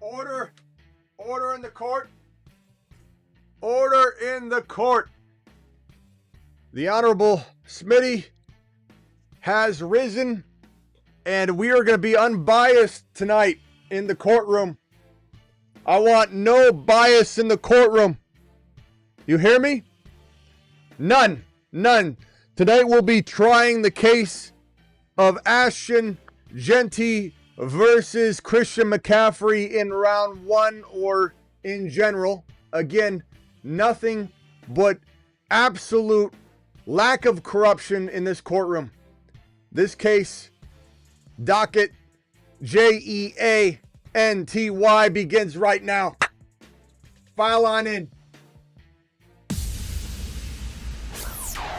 Order. Order in the court. Order in the court. The Honorable Smitty has risen, and we are going to be unbiased tonight in the courtroom. I want no bias in the courtroom. You hear me? None. None. Tonight we'll be trying the case of Ashton Jeanty versus Christian McCaffrey in round one, or in general. Again, nothing but absolute lack of corruption in this courtroom. This case, docket JEANTY, begins right now. File on in.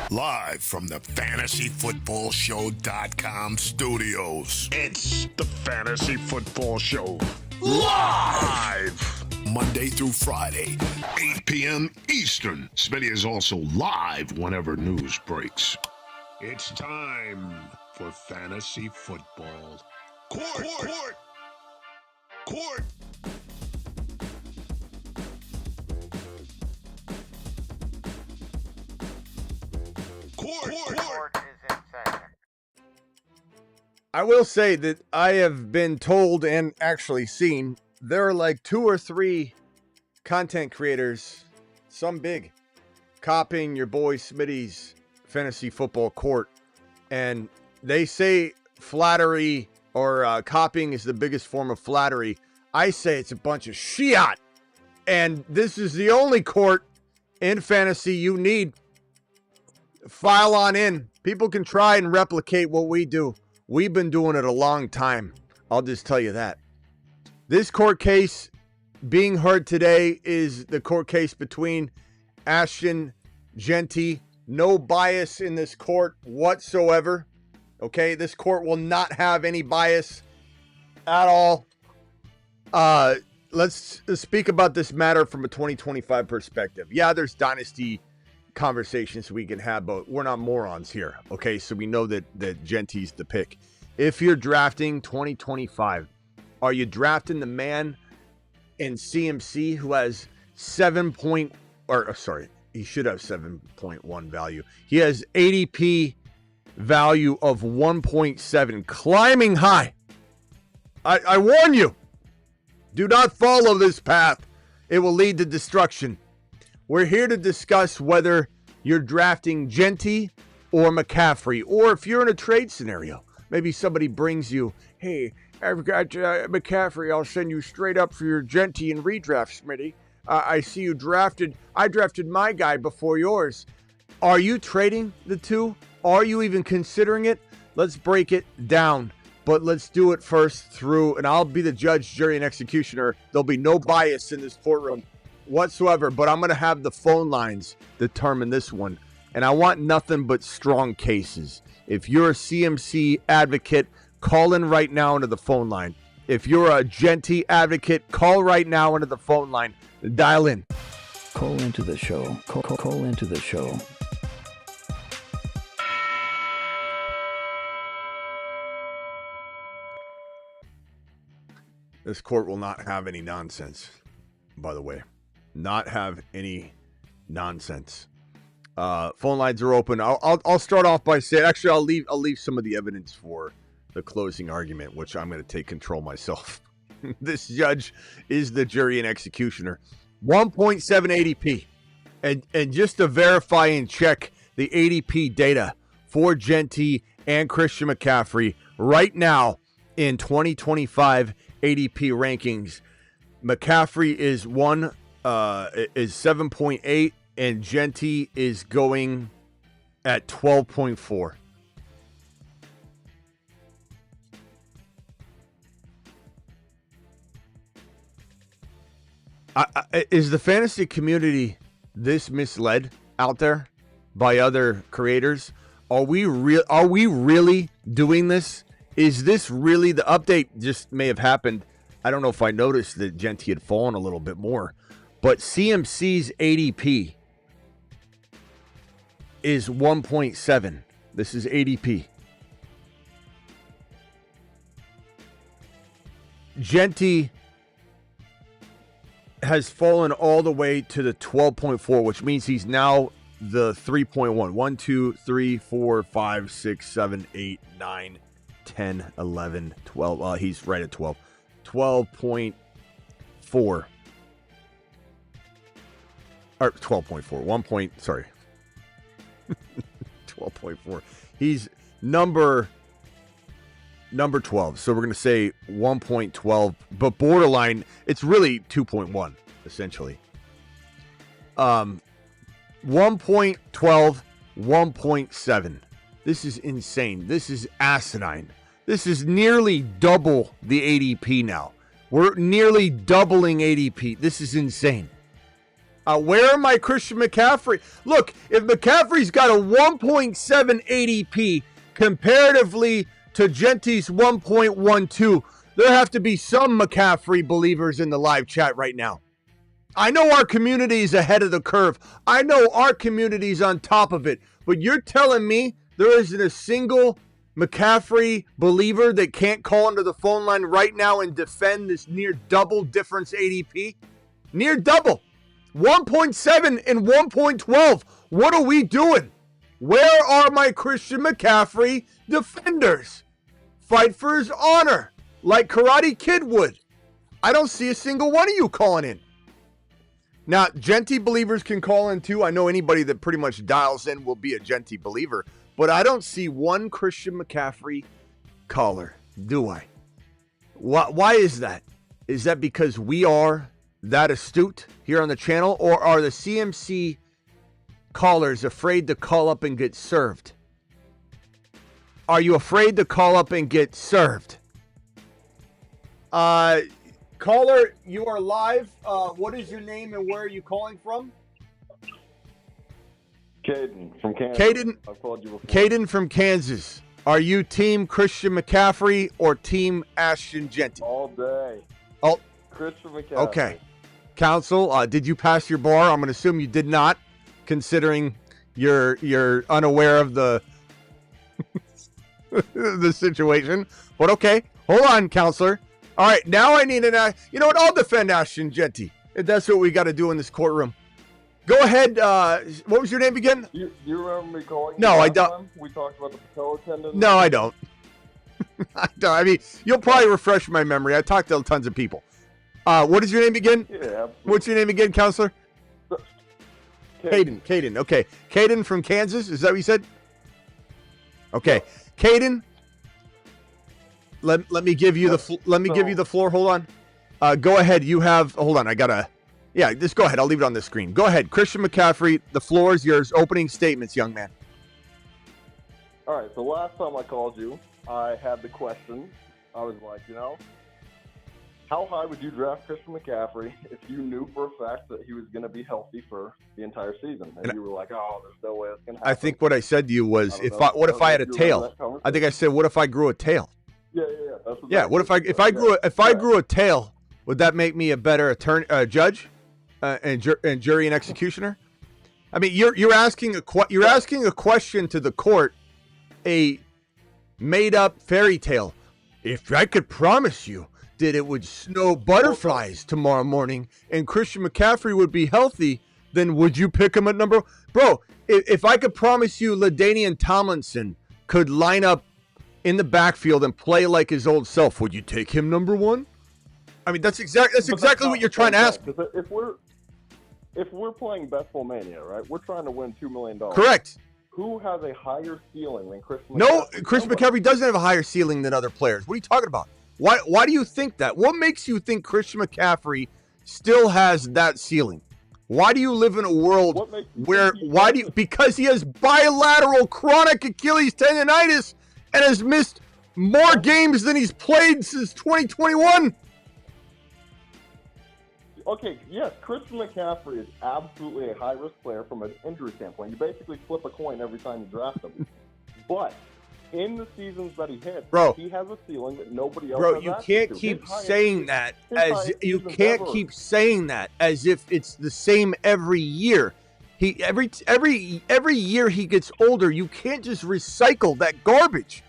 Live from the FantasyFootballShow.com studios. It's the Fantasy Football Show. Live! Monday through Friday, 8 p.m. Eastern. Smitty is also live whenever news breaks. It's time for Fantasy Football. Court! Court! Court! Court is in session. I will say that I have been told and actually seen there are like 2 or 3 content creators, some big, copying your boy Smitty's fantasy football court. And they say flattery or copying is the biggest form of flattery. I say it's a bunch of shit. And this is the only court in fantasy you need. File on in. People can try and replicate what we do. We've been doing it a long time. I'll just tell you that. This court case being heard today is the court case between Ashton Jeanty. No bias in this court whatsoever. Okay, this court will not have any bias at all. Let's speak about this matter from a 2025 perspective. Yeah, there's dynasty conversations we can have, but we're not morons here. Okay, so we know that Jeanty's the pick. If you're drafting 2025, are you drafting the man in CMC who has he should have 7.1 value. He has ADP value of 1.7, climbing high. I warn you, do not follow this path. It will lead to destruction. We're here to discuss whether you're drafting Jeanty or McCaffrey, or if you're in a trade scenario. Maybe somebody brings you, hey, I've got McCaffrey. I'll send you straight up for your Jeanty in redraft, Smitty. I see you drafted. I drafted my guy before yours. Are you trading the two? Are you even considering it? Let's break it down. But let's do it first through, and I'll be the judge, jury, and executioner. There'll be no bias in this courtroom whatsoever, but I'm going to have the phone lines determine this one. And I want nothing but strong cases. If you're a CMC advocate, call in right now into the phone line. If you're a Jeanty advocate, call right now into the phone line. Dial in. Call into the show. Call into the show. This court will not have any nonsense, by the way. Not have any nonsense. Phone lines are open. I'll start off by saying, actually, I'll leave some of the evidence for the closing argument, which I'm going to take control myself. This judge is the jury and executioner. 1.7 ADP. And just to verify and check the ADP data for Jeanty and Christian McCaffrey right now in 2025 ADP rankings, McCaffrey is 7.8 and Jeanty is going at 12.4. Is the fantasy community this misled out there by other creators? Are we really doing this? Is this really the update? Just may have happened. I don't know if I noticed that Jeanty had fallen a little bit more, but CMC's ADP is 1.7. This is ADP. Jeanty has fallen all the way to the 12.4, which means he's now the 3.1. 1, 2, 3, 4, 5, 6, 7, 8, 9, 10, 11, 12. He's right at 12. 12.4. Or 12.4. 1 point. Sorry. 12.4. He's number 12. So we're going to say 1.12, but borderline, it's really 2.1 essentially. 1.12, 1.7. This is insane. This is asinine. This is nearly double the ADP now. We're nearly doubling ADP. This is insane. Where am I, Christian McCaffrey? Look, if McCaffrey's got a 1.7 ADP comparatively to Jeanty's 1.12, there have to be some McCaffrey believers in the live chat right now. I know our community is ahead of the curve. I know our community is on top of it. But you're telling me there isn't a single McCaffrey believer that can't call into the phone line right now and defend this near double difference ADP? Near double. 1.7 and 1.12. What are we doing? Where are my Christian McCaffrey defenders? Fight for his honor, like Karate Kid would. I don't see a single one of you calling in. Now, Jeanty believers can call in too. I know anybody that pretty much dials in will be a Jeanty believer, but I don't see one Christian McCaffrey caller, do I? Why is that? Is that because we are that astute here on the channel, or are the CMC callers afraid to call up and get served? Are you afraid to call up and get served? Caller, you are live. What is your name and where are you calling from? Caden from Kansas. I've called you before. Caden from Kansas. Are you team Christian McCaffrey or team Ashton Jeanty? All day. Oh, Christian McCaffrey. Okay. Counsel, did you pass your bar? I'm going to assume you did not, considering you're unaware of the the situation. But okay, hold on, counselor. All right, now I need an. You know what? I'll defend Ashton Jeanty. That's what we got to do in this courtroom. Go ahead. What was your name again? You remember me calling? No, I don't. Time? We talked about the patella tendon. No, I don't. I don't. I mean, you'll probably refresh my memory. I talked to tons of people. What is your name again? Yeah, absolutely. What's your name again, counselor? Caden. Caden. Okay. Caden from Kansas. Is that what you said? Okay. Caden, let me give you give you the floor. Hold on. Go ahead. You have. Hold on. Just go ahead. I'll leave it on the screen. Go ahead, Christian McCaffrey. The floor is yours. Opening statements, young man. All right. So last time I called you, I had the question. I was like, how high would you draft Christian McCaffrey if you knew for a fact that he was going to be healthy for the entire season? And you were like, oh, there's no way it's going to happen. I think what I said to you was, what if I had a tail? I think I said, what if I grew a tail? Yeah. What if I grew a tail? Would that make me a better judge, and jury and executioner? I mean, you're asking a question to the court, a made up fairy tale. If I could promise you that it would snow butterflies tomorrow morning and Christian McCaffrey would be healthy, then would you pick him at number? Bro, if I could promise you LaDainian Tomlinson could line up in the backfield and play like his old self, would you take him number one? I mean, that's exactly what you're trying to ask. If we're playing Bethel Mania, right, we're trying to win $2 million. Correct. Who has a higher ceiling than Christian McCaffrey? No, Christian McCaffrey doesn't have a higher ceiling than other players. What are you talking about? Why do you think that? What makes you think Christian McCaffrey still has that ceiling? Why do you live in a world because he has bilateral chronic Achilles tendonitis and has missed more games than he's played since 2021? Okay, yes, Christian McCaffrey is absolutely a high-risk player from an injury standpoint. You basically flip a coin every time you draft him. But in the seasons that he hits, he has a ceiling that nobody else has. Bro, you can't keep saying that as if it's the same every year. Every year he gets older, you can't just recycle that garbage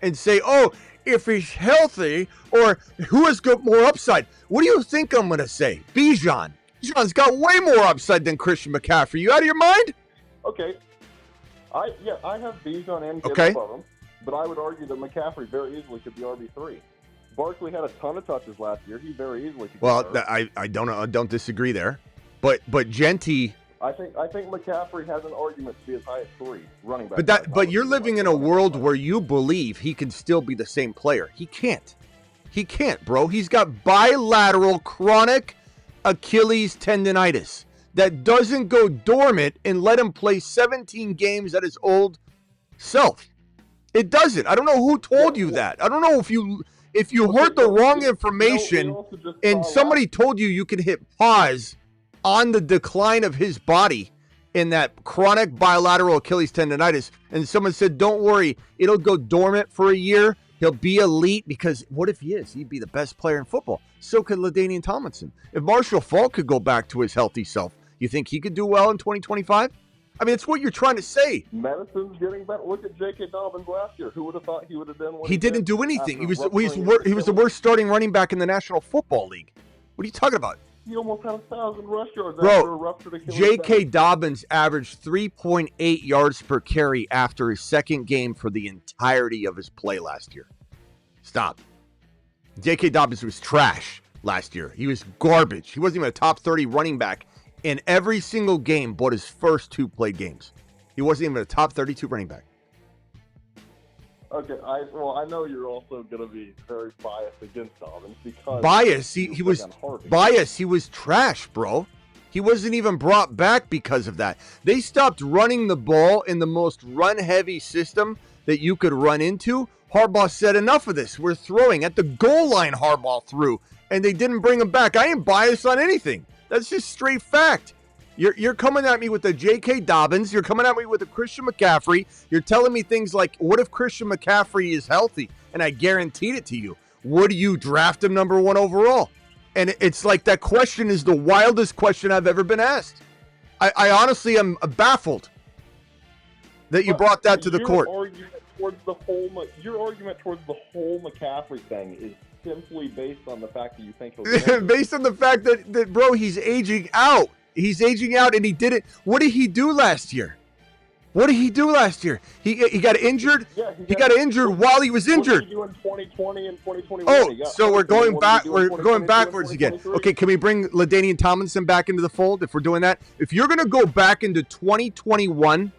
and say, oh, if he's healthy, or who has got more upside. What do you think I'm going to say? Bijan, John's got way more upside than Christian McCaffrey. You out of your mind? Okay. I have Bijan and Gibbs Okay. above him, but I would argue that McCaffrey very easily could be RB3. Barkley had a ton of touches last year. He very easily could. Well, I don't disagree there, but Jeanty. I think McCaffrey has an argument to be as high as 3 running back. But you're living in a world where you believe he can still be the same player. He can't. He can't, bro. He's got bilateral chronic Achilles tendonitis that doesn't go dormant and let him play 17 games at his old self. It doesn't. I don't know who told you that. I don't know if you heard the wrong information and somebody told you can hit pause on the decline of his body in that chronic bilateral Achilles tendonitis, and someone said, don't worry, it'll go dormant for a year. He'll be elite, because what if he is? He'd be the best player in football. So could LaDainian Tomlinson. If Marshall Faulk could go back to his healthy self, you think he could do well in 2025? I mean, it's what you're trying to say. Medicine's getting better. Look at J.K. Dobbins last year. Who would have thought he would have done what he didn't do anything. He was the worst starting running back in the National Football League. What are you talking about? He almost had 1,000 rush yards after a Bro, ruptured Achilles J.K. Dobbins averaged 3.8 yards per carry after his second game for the entirety of his play last year. Stop. J.K. Dobbins was trash last year. He was garbage. He wasn't even a top 30 running back in every single game but his first 2 played games. He wasn't even a top 32 running back. Okay, I know you're also going to be very biased against Dobbins because he was trash, bro. He wasn't even brought back because of that. They stopped running the ball in the most run-heavy system that you could run into. Harbaugh said, enough of this. We're throwing at the goal line. Harbaugh threw, and they didn't bring him back. I ain't biased on anything. That's just straight fact. You're coming at me with the J.K. Dobbins. You're coming at me with a Christian McCaffrey. You're telling me things like, what if Christian McCaffrey is healthy? And I guaranteed it to you. Would you draft him number 1 overall? And it's like that question is the wildest question I've ever been asked. I honestly am baffled that you brought that to the court. Your argument towards the whole McCaffrey thing is simply based on the fact that you think he'll based on the fact that, bro, he's aging out. He's aging out, and he did it. What did he do last year? He got injured. Yeah, he got injured while he was injured. What did he do in 2020 and 2021? Oh, so we're going back. We're going backwards again. Okay, can we bring LaDainian Tomlinson back into the fold if we're doing that? If you're going to go back into 2021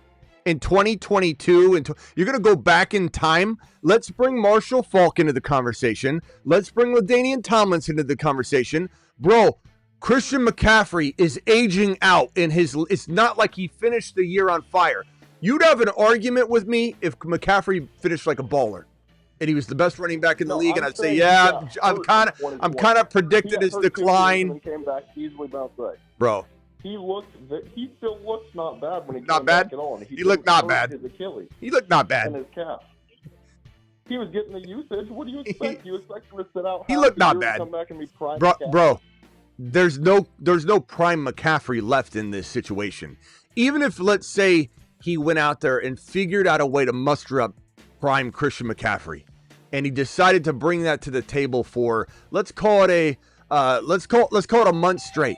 and 2022, and you're going to go back in time, let's bring Marshall Faulk into the conversation. Let's bring LaDainian Tomlinson into the conversation. Bro, Christian McCaffrey is aging out in it's not like he finished the year on fire. You'd have an argument with me if McCaffrey finished like a baller and he was the best running back in the league, and I'd say, I'm kind of predicted his decline. Came back easily bounced back. Bro, he still looks not bad when he came back at all. He looked not bad. His Achilles. He looked not bad. And his calf. He was getting the usage. What do you expect? You expect him to sit out? He looked not bad. Come back and be prime bro. There's no prime McCaffrey left in this situation. Even if, let's say, he went out there and figured out a way to muster up prime Christian McCaffrey, and he decided to bring that to the table for, let's call it a month straight.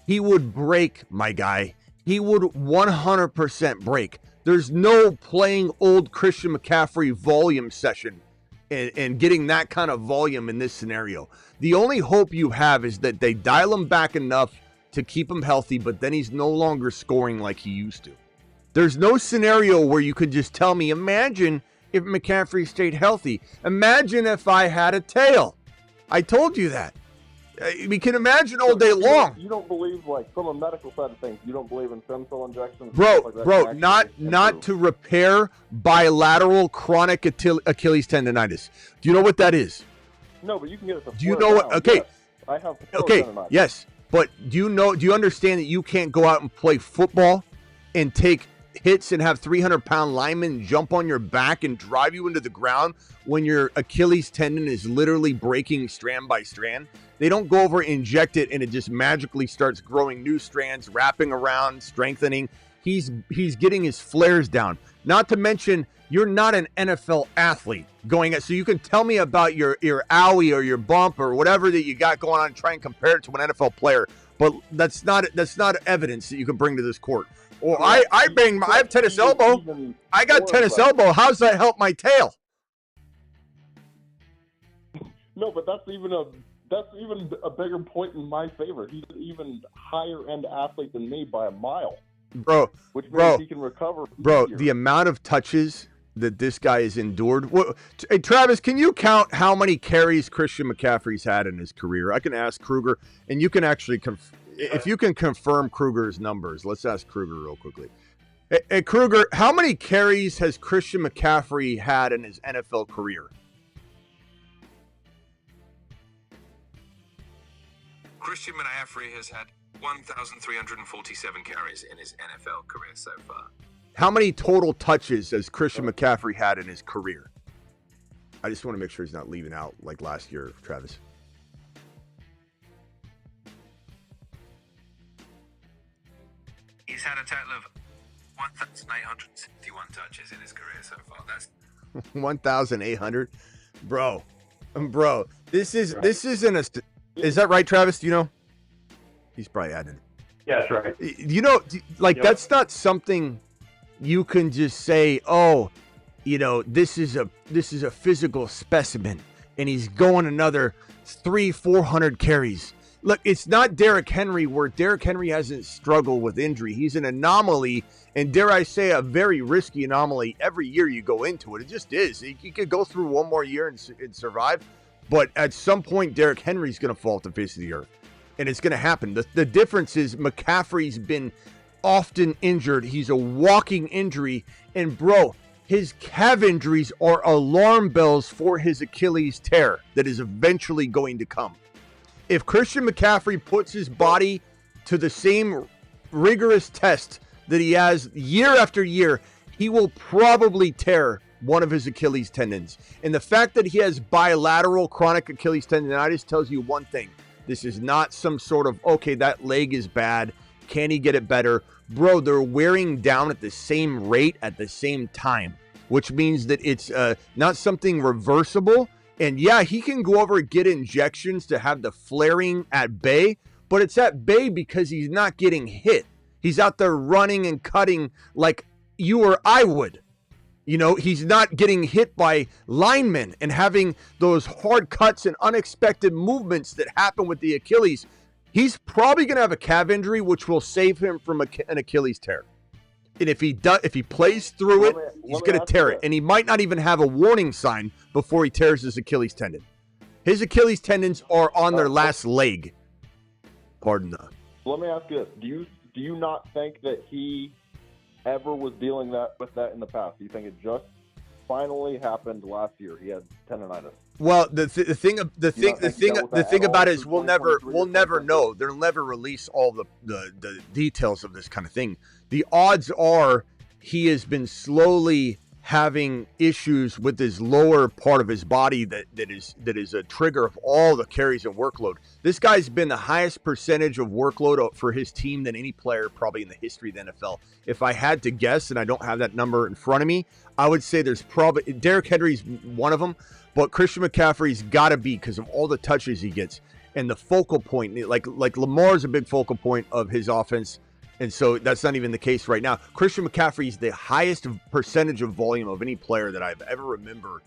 He would break, my guy. He would 100% break. There's no playing old Christian McCaffrey volume session and getting that kind of volume in this scenario. The only hope you have is that they dial him back enough to keep him healthy, but then he's no longer scoring like he used to. There's no scenario where you could just tell me, imagine if McCaffrey stayed healthy. Imagine if I had a tail. I told you that. We can imagine all day long. You don't believe, like, from a medical side of things, you don't believe in stem cell injections? Bro, not to repair bilateral chronic Achilles tendonitis. Do you know what that is? No, but you can get it. Do you know what? Okay. Yes. I have tendonitis. Yes. But do you understand that you can't go out and play football and take hits and have 300-pound linemen jump on your back and drive you into the ground when your Achilles tendon is literally breaking strand by strand? They don't go over, inject it, and it just magically starts growing new strands, wrapping around, strengthening, he's getting his flares down. Not to mention, you're not an NFL athlete going at, so you can tell me about your owie or your bump or whatever that you got going on and try and compare it to an NFL player. But that's not evidence that you can bring to this court. Or I have tennis elbow. I got tennis elbow. How's that help my tail? No, but that's even a bigger point in my favor. He's an even higher end athlete than me by a mile. Which means he can recover. Bro, the amount of touches that this guy has endured. Hey, Travis, can you count how many carries Christian McCaffrey's had in his career? I can ask Kruger, and you can actually if you can confirm Kruger's numbers. Let's ask Kruger real quickly. Hey, Kruger, how many carries has Christian McCaffrey had in his NFL career? Christian McCaffrey has had 1,347 carries in his NFL career so far. How many total touches has Christian McCaffrey had in his career? I just want to make sure he's not leaving out like last year, Travis. He's had a total of 1,861 touches in his career so far. That's 1,800, bro. This isn't a. Is that right, Travis? Do you know? He's probably adding. Yeah, that's right. You know, that's not something you can just say, oh, this is a physical specimen, and he's going another 300-400 carries. Look, it's not Derrick Henry, where Derrick Henry hasn't struggled with injury. He's an anomaly, and dare I say, a very risky anomaly every year you go into it. It just is. He could go through one more year and survive, but at some point, Derrick Henry's going to fall off the face of the earth, and it's going to happen. The difference is McCaffrey's been often injured. He's a walking injury, and bro, his calf injuries are alarm bells for his Achilles tear that is eventually going to come. If Christian McCaffrey puts his body to the same rigorous test that he has year after year, he will probably tear one of his Achilles tendons. And the fact that he has bilateral chronic Achilles tendonitis tells you one thing. This is not some sort of, okay, that leg is bad. Can he get it better? Bro, they're wearing down at the same rate at the same time, which means that it's not something reversible. And yeah, he can go over and get injections to have the flaring at bay, but it's at bay because he's not getting hit. He's out there running and cutting like you or I would. He's not getting hit by linemen and having those hard cuts and unexpected movements that happen with the Achilles. He's probably going to have a calf injury, which will save him from an Achilles tear. And if he plays through it, he's going to tear it. And he might not even have a warning sign before he tears his Achilles tendon. His Achilles tendons are on their last leg. Pardon the. Let me ask you this. Do you not think that he ever was dealing with that in the past? Do you think it just finally happened last year? He had tendonitis. Well, the thing about it is we'll never know. They'll never release all the details of this kind of thing. The odds are he has been slowly having issues with his lower part of his body that is a trigger of all the carries and workload. This guy's been the highest percentage of workload for his team than any player probably in the history of the NFL. If I had to guess, and I don't have that number in front of me, I would say there's probably Derrick Henry's one of them, but Christian McCaffrey's got to be because of all the touches he gets and the focal point. Like Lamar's a big focal point of his offense. And so that's not even the case right now. Christian McCaffrey is the highest percentage of volume of any player that I've ever remember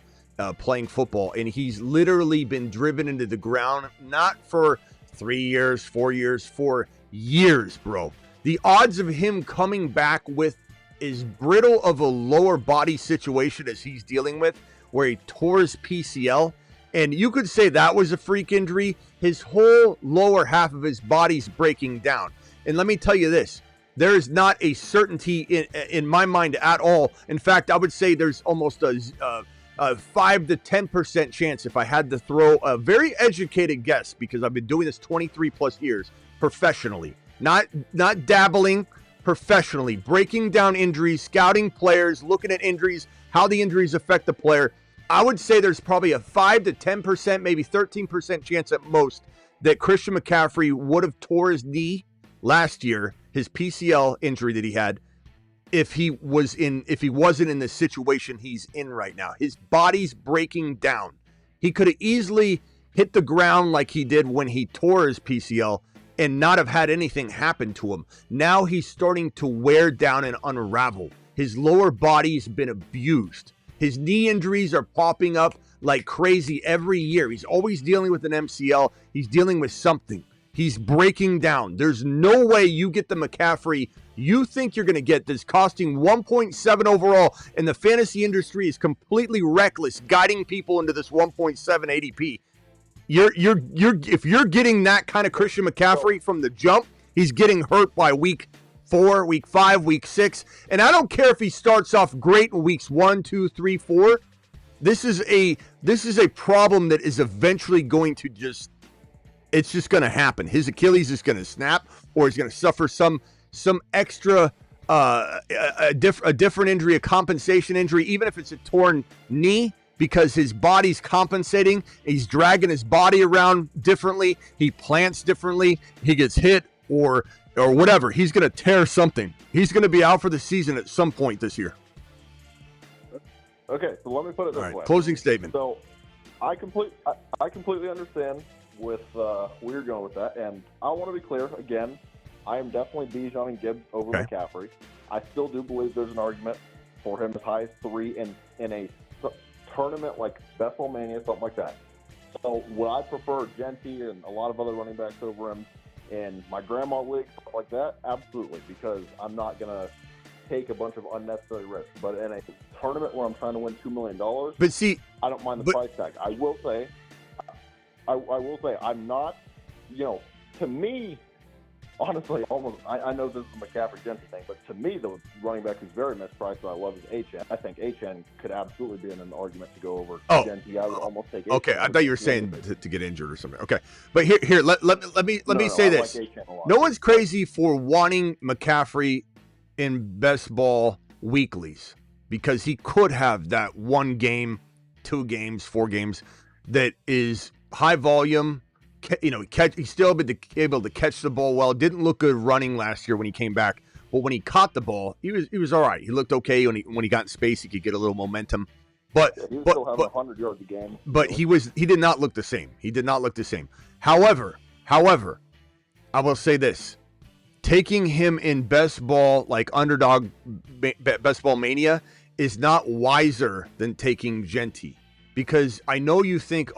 playing football. And he's literally been driven into the ground, not for 3 years, 4 years, for years, bro. The odds of him coming back with as brittle of a lower body situation as he's dealing with, where he tore his PCL, and you could say that was a freak injury, his whole lower half of his body's breaking down. And let me tell you this, there is not a certainty in my mind at all. In fact, I would say there's almost a 5 to 10% chance, if I had to throw a very educated guess, because I've been doing this 23 plus years professionally, not dabbling, professionally, breaking down injuries, scouting players, looking at injuries, how the injuries affect the player. I would say there's probably a 5 to 10%, maybe 13% chance at most that Christian McCaffrey would have tore his knee last year, his PCL injury that he had, if he wasn't in the situation he's in right now. His body's breaking down. He could have easily hit the ground like he did when he tore his PCL and not have had anything happen to him. Now he's starting to wear down and unravel. His lower body's been abused. His knee injuries are popping up like crazy every year. He's always dealing with an MCL. He's dealing with something. He's breaking down. There's no way you get the McCaffrey you think you're going to get that's costing 1.7 overall, and the fantasy industry is completely reckless, guiding people into this 1.7 ADP. If you're getting that kind of Christian McCaffrey from the jump, he's getting hurt by week 4, week 5, week 6. And I don't care if he starts off great in weeks 1, 2, 3, 4. This is a problem that is eventually going to it's just going to happen. His Achilles is going to snap, or he's going to suffer some extra a different injury, a compensation injury, even if it's a torn knee, because his body's compensating. He's dragging his body around differently. He plants differently. He gets hit or whatever. He's going to tear something. He's going to be out for the season at some point this year. Okay, so let me put it this way. Closing statement. So I completely understand with where you're going with that, and I want to be clear again. I am definitely Bijan and Gibbs over McCaffrey. I still do believe there's an argument for him as high as 3 in a tournament like Best Ball Mania, something like that. So would I prefer Jeanty and a lot of other running backs over him in my grandma league, stuff like that? Absolutely, because I'm not going to take a bunch of unnecessary risks. But in a tournament where I'm trying to win $2 million, but see, I don't mind the price tag. I will say, I'm not, to me, honestly, I know this is a McCaffrey-Jeanty thing, but to me, the running back who's very mispriced that I love is HN. I think HN could absolutely be in an argument to go over Jeanty. I would almost take HN. Okay, I thought you were saying to get injured or something. Okay, but here, let me say this. Like no one's crazy for wanting McCaffrey in best ball weeklies because he could have that 1 game, 2 games, 4 games that is high volume. He's still able to catch the ball well. Didn't look good running last year when he came back, but when he caught the ball, he was all right. He looked okay when he got in space. He could get a little momentum, but he was still having 100 yards a game. But he did not look the same. He did not look the same. However, I will say this: taking him in best ball like underdog best ball mania is not wiser than taking Jeanty. Because I know you think,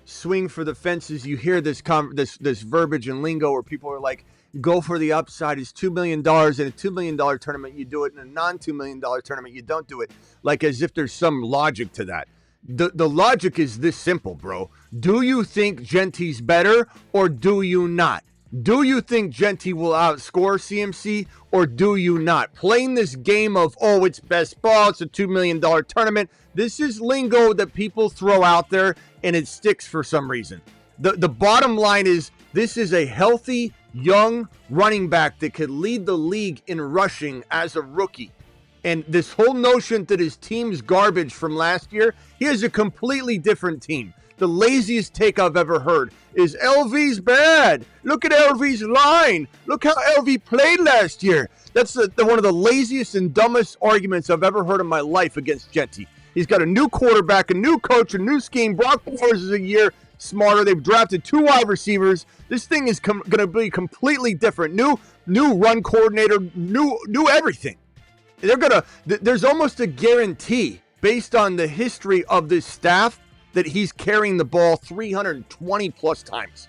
swing for the fences. You hear this verbiage and lingo where people are like, go for the upside. It's $2 million in a $2 million tournament. You do it in a non-$2 million tournament. You don't do it. Like as if there's some logic to that. The logic is this simple, bro. Do you think Jeanty's better or do you not? Do you think Jeanty will outscore CMC or do you not? Playing this game of, it's best ball, it's a $2 million tournament. This is lingo that people throw out there and it sticks for some reason. The bottom line is this is a healthy, young running back that could lead the league in rushing as a rookie. And this whole notion that his team's garbage from last year, he has a completely different team. The laziest take I've ever heard is LV's bad. Look at LV's line. Look how LV played last year. That's one of the laziest and dumbest arguments I've ever heard in my life against Jeanty. He's got a new quarterback, a new coach, a new scheme. Brock Bowers is a year smarter. They've drafted 2 wide receivers. This thing is going to be completely different. New run coordinator, new everything. There's almost a guarantee based on the history of this staff that he's carrying the ball 320 plus times.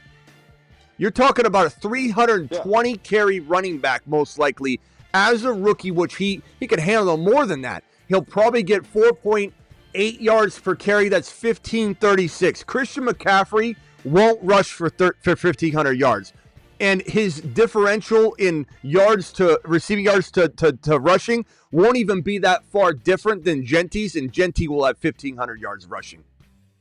You're talking about a 320 carry running back most likely as a rookie, which he can handle more than that. He'll probably get 4.8 yards per carry. That's 1536. Christian McCaffrey won't rush for 1,500 yards. And his differential in yards to receiving yards to rushing won't even be that far different than Jeanty's, and Jeanty will have 1,500 yards rushing.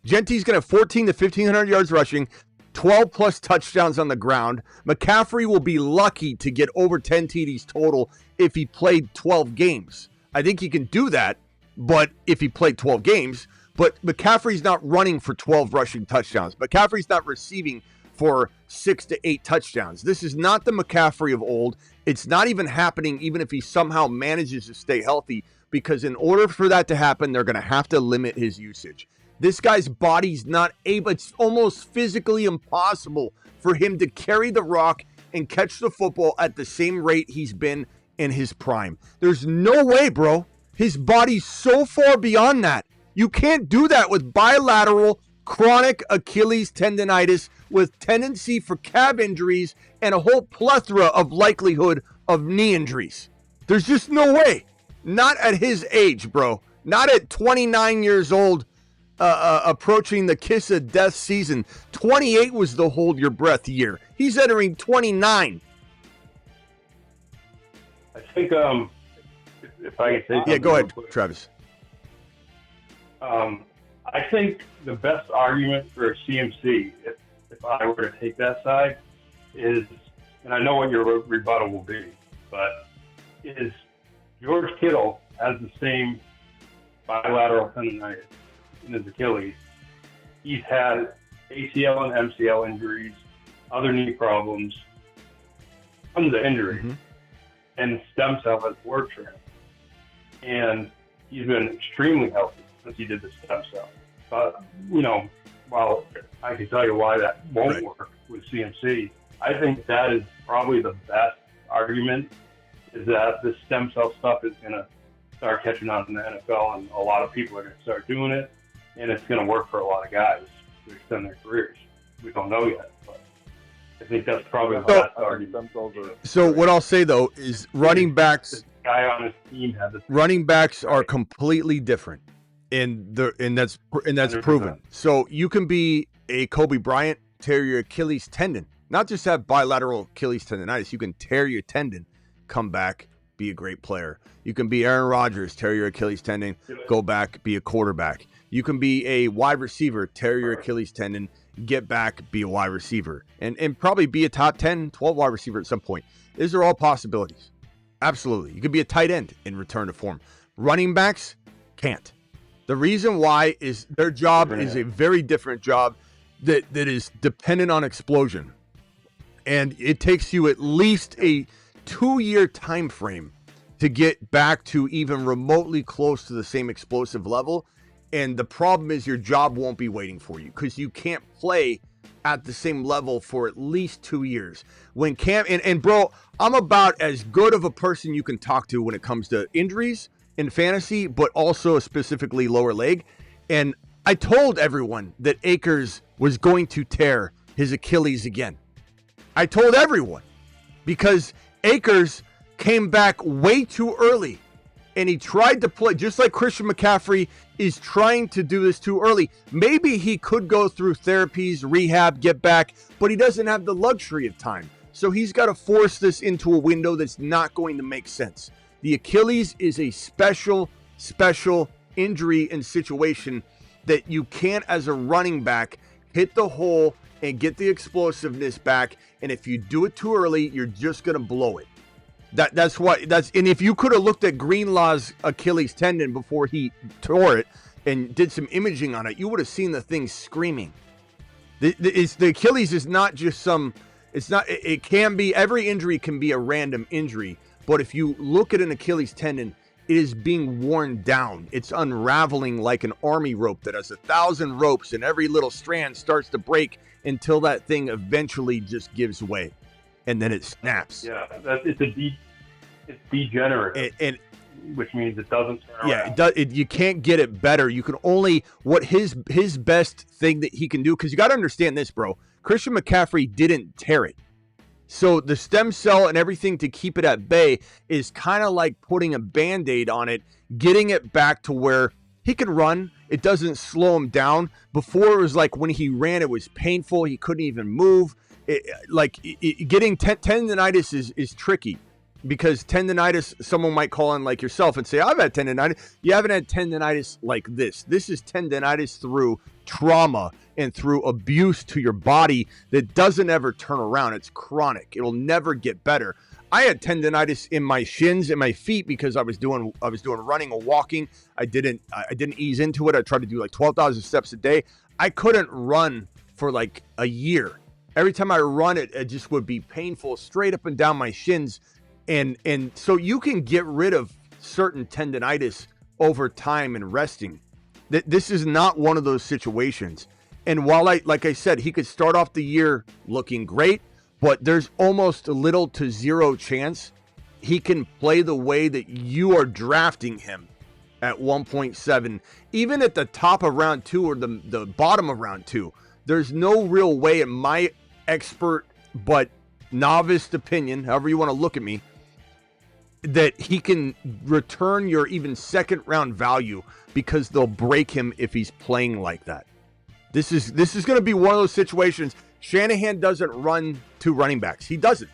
Jeanty's going to have 14 to 1,500 yards rushing, 12 plus touchdowns on the ground. McCaffrey will be lucky to get over 10 TDs total if he played 12 games. I think he can do that, but if he played 12 games, but McCaffrey's not running for 12 rushing touchdowns. McCaffrey's not receiving for 6 to 8 touchdowns. This is not the McCaffrey of old. It's not even happening even if he somehow manages to stay healthy, because in order for that to happen, they're going to have to limit his usage. This guy's body's not able, it's almost physically impossible for him to carry the rock and catch the football at the same rate he's been in his prime. There's no way, bro. His body's so far beyond that. You can't do that with bilateral chronic Achilles tendonitis with tendency for calf injuries and a whole plethora of likelihood of knee injuries. There's just no way. Not at his age, bro. Not at 29 years old, approaching the kiss of death season. 28 was the hold your breath year. He's entering 29. I think, if I can say something. Yeah, go ahead, quick. Travis. I think the best argument for CMC, if I were to take that side, is, and I know what your rebuttal will be, but is George Kittle has the same bilateral tendonitis in his Achilles. He's had ACL and MCL injuries, other knee problems, tons of injuries, and stem cell has worked for him. And he's been extremely healthy since he did the stem cell. But, while I can tell you why that won't work with CMC, I think that is probably the best argument, is that the stem cell stuff is going to start catching on in the NFL, and a lot of people are going to start doing it, and it's going to work for a lot of guys to extend their careers. We don't know yet, but I think that's probably the best argument. So what I'll say, though, is running backs... This guy on his team had this. Running backs are completely different, and that's 100%. proven. So you can be a Kobe Bryant, tear your Achilles tendon, not just have bilateral Achilles tendonitis. You can tear your tendon, come back, be a great player. You can be Aaron Rodgers, tear your Achilles tendon, go back, be a quarterback. You can be a wide receiver, tear your Achilles tendon, get back, be a wide receiver, and probably be a top 10, 12 wide receiver at some point. These are all possibilities. Absolutely. You could be a tight end and return to form. Running backs can't. The reason why is their job is a very different job that is dependent on explosion. And it takes you at least a 2-year time frame to get back to even remotely close to the same explosive level. And the problem is your job won't be waiting for you, because you can't play at the same level for at least 2 years. When and bro, I'm about as good of a person you can talk to when it comes to injuries in fantasy, but also specifically lower leg. And I told everyone that Akers was going to tear his Achilles again. I told everyone, because Akers came back way too early, and he tried to play just like Christian McCaffrey is trying to do this too early. Maybe he could go through therapies, rehab, get back, but he doesn't have the luxury of time. So he's got to force this into a window that's not going to make sense. The Achilles is a special injury and situation that you can't, as a running back, hit the hole and get the explosiveness back. And if you do it too early, you're just going to blow it. And if you could have looked at Greenlaw's Achilles tendon before he tore it and did some imaging on it, you would have seen the thing screaming. The Achilles is not just it can be, every injury can be a random injury, but if you look at an Achilles tendon, it is being worn down. It's unraveling like an army rope that has 1,000 ropes, and every little strand starts to break until that thing eventually just gives way. And then it snaps. Yeah, it's degenerative, and which means it doesn't turn around. Yeah, it does. You can't get it better. You can only, what his best thing that he can do, because you got to understand this, bro. Christian McCaffrey didn't tear it. So the stem cell and everything to keep it at bay is kind of like putting a Band-Aid on it, getting it back to where he can run. It doesn't slow him down. Before, it was like when he ran, it was painful. He couldn't even move. Getting tendonitis is tricky, because tendonitis, someone might call in like yourself and say, I've had tendonitis. You haven't had tendonitis like this. This is tendonitis through trauma and through abuse to your body that doesn't ever turn around. It's chronic. It'll never get better. I had tendonitis in my shins and my feet because I was doing running or walking. I didn't ease into it. I tried to do like 12,000 steps a day. I couldn't run for like a year. Every time I run it, it just would be painful straight up and down my shins. And so you can get rid of certain tendonitis over time and resting. This is not one of those situations. And while like I said, he could start off the year looking great, but there's almost a little to zero chance he can play the way that you are drafting him at 1.7, even at the top of round 2 or the bottom of round 2. There's no real way, in my expert but novice opinion, however you want to look at me, that he can return your even second round value, because they'll break him if he's playing like that. This is going to be one of those situations. Shanahan doesn't run 2 running backs. He doesn't.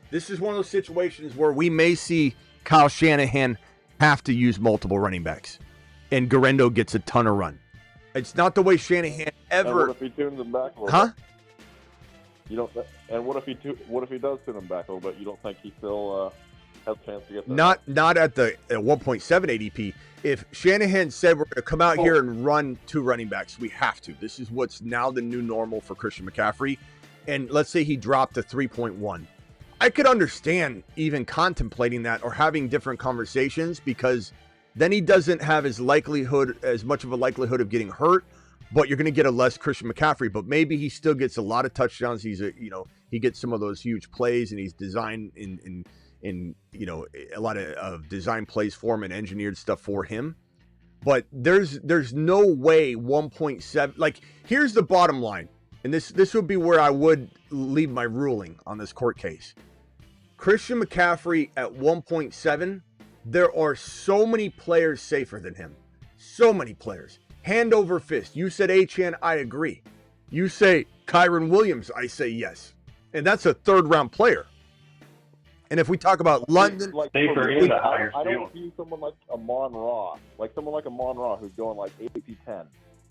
This is one of those situations where we may see Kyle Shanahan have to use multiple running backs, and Garendo gets a ton of run. It's not the way Shanahan ever. And what if he tunes him back a little Huh? bit? You don't. And what if he does tune him back a little bit? You don't think he still has a chance to get that? Not at 1.7 ADP. If Shanahan said we're going to come out here and run 2 running backs, we have to. This is what's now the new normal for Christian McCaffrey. And let's say he dropped to 3.1. I could understand even contemplating that or having different conversations, because then he doesn't have as much of a likelihood of getting hurt, but you're going to get a less Christian McCaffrey. But maybe he still gets a lot of touchdowns. He gets some of those huge plays, and he's designed in a lot of design plays for him and engineered stuff for him. But there's no way 1.7. Like, here's the bottom line, and this would be where I would leave my ruling on this court case. Christian McCaffrey at 1.7, there are so many players safer than him. So many players. Hand over fist. You said Achane, I agree. You say Kyron Williams, I say yes. And that's a 3rd-round player. And if we talk about London, safer in the higher I don't view someone like Amon Ra, who's going like AP 10.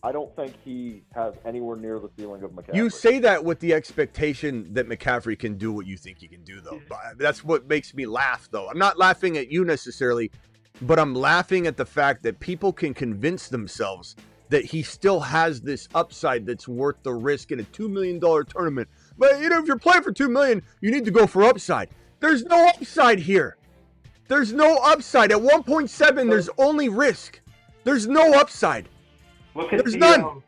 I don't think he has anywhere near the ceiling of McCaffrey. you say that with the expectation that McCaffrey can do what you think he can do, though. That's what makes me laugh, though. I'm not laughing at you necessarily, but I'm laughing at the fact that people can convince themselves that he still has this upside that's worth the risk in a $2 million tournament. But, if you're playing for $2 million, you need to go for upside. There's no upside here. There's no upside. At 1.7, there's only risk. There's no upside. There's none.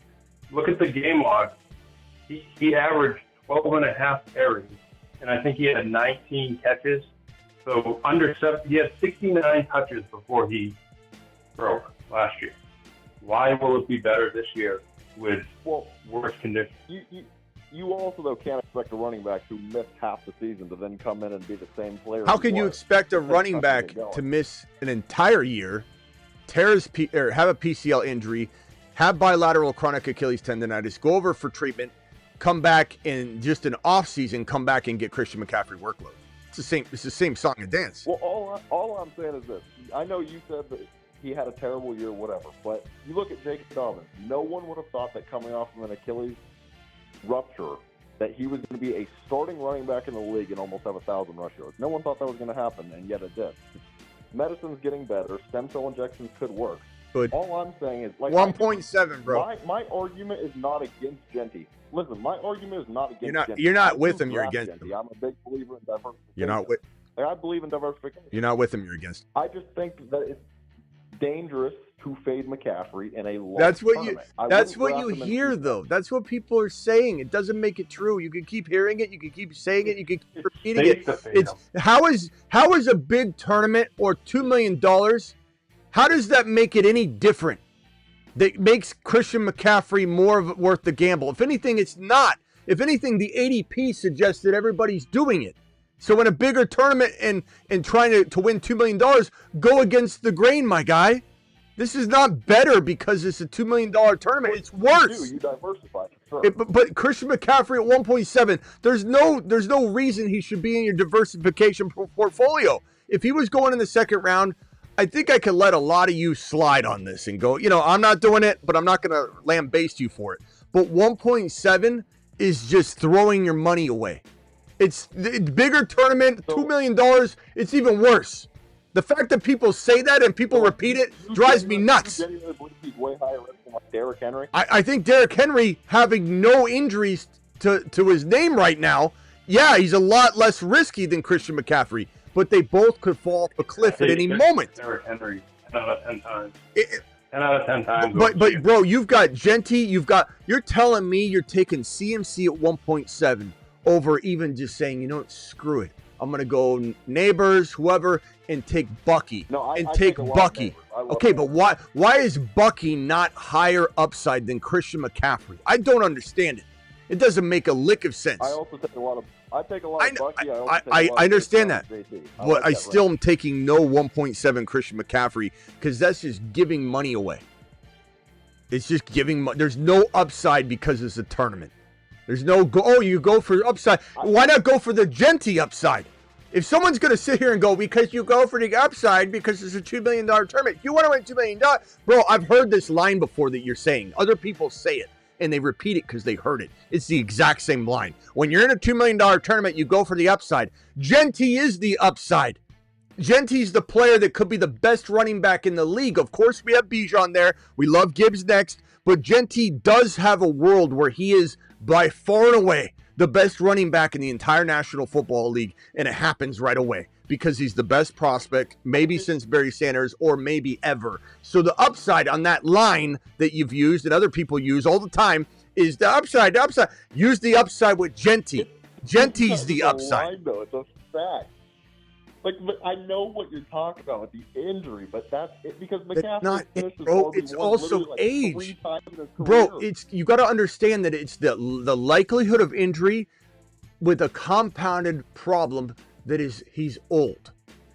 Look at the game log. He averaged 12.5 carries, and I think he had 19 catches. So he had 69 touches before he broke last year. Why will it be better this year with worse conditions? You also, though, can't expect a running back who missed half the season to then come in and be the same player. How can you expect a running back to miss an entire year, have a PCL injury, have bilateral chronic Achilles tendonitis, go over for treatment, come back in just an off season, come back and get Christian McCaffrey workload? It's the same song and dance. Well, all I'm saying is this. I know you said that he had a terrible year, whatever, but you look at Jacob Dobbins. No one would have thought that coming off of an Achilles rupture that he was going to be a starting running back in the league and almost have 1,000 rush yards. No one thought that was going to happen, and yet it did. Medicine's getting better. Stem cell injections could work. Good. All I'm saying is, 1.7, bro. My argument is not against Jeanty. Listen, my argument is not against Jeanty. You're not with him. You're against him. I'm a big believer in diversification. You're not with. I believe in diversification. You're not with him. You're against him. I just think that it's dangerous to fade McCaffrey in a long tournament. That's what you hear, though. That's what people are saying. It doesn't make it true. You can keep hearing it. You can keep saying it. You can keep repeating it. It's how is a big tournament or $2 million? How does that make it any different? That makes Christian McCaffrey more worth the gamble. If anything, it's not. If anything, the ADP suggests that everybody's doing it. So in a bigger tournament and trying to win $2 million, go against the grain, my guy. This is not better because it's a $2 million tournament. It's worse. You diversify. Sure. But Christian McCaffrey at 1.7, there's no reason he should be in your diversification portfolio. If he was going in the second round, I think I could let a lot of you slide on this and go, I'm not doing it, but I'm not going to lambaste you for it. But 1.7 is just throwing your money away. It's bigger tournament, $2 million. It's even worse. The fact that people say that and people repeat it drives me nuts. Way higher risk than Derrick Henry? I think Derrick Henry, having no injuries to his name right now, yeah, he's a lot less risky than Christian McCaffrey, but they both could fall off a cliff at any moment. Derrick Henry, 10 out of 10 times. 10 out of 10 times. But bro, you've got Jeanty, you're telling me you're taking CMC at 1.7 over even just saying, you know what, screw it. I'm going to go neighbors, whoever, and take Bucky. Take Bucky. Okay, but why is Bucky not higher upside than Christian McCaffrey? I don't understand it. It doesn't make a lick of sense. I also take a lot of Bucky. I understand that. But I still am taking no 1.7 Christian McCaffrey because that's just giving money away. It's just giving money. There's no upside because it's a tournament. There's no you go for upside. Why not go for the Jeanty upside? If someone's going to sit here and go, because you go for the upside because it's a $2 million tournament, you want to win $2 million. Bro, I've heard this line before that you're saying. Other people say it, and they repeat it because they heard it. It's the exact same line. When you're in a $2 million tournament, you go for the upside. Jeanty is the upside. Jeanty's the player that could be the best running back in the league. Of course, we have Bijan there. We love Gibbs next. But Jeanty does have a world where he is by far and away the best running back in the entire National Football League, and it happens right away because he's the best prospect, maybe since Barry Sanders or maybe ever. So the upside on that line that you've used and other people use all the time is the upside. Use the upside with Jeanty. Jeanty's the upside. Line, though. It's a fact. But I know what you're talking about with the injury, but that's it because McCaffrey it's also age. Bro, you got to understand that it's the likelihood of injury with a compounded problem that is he's old.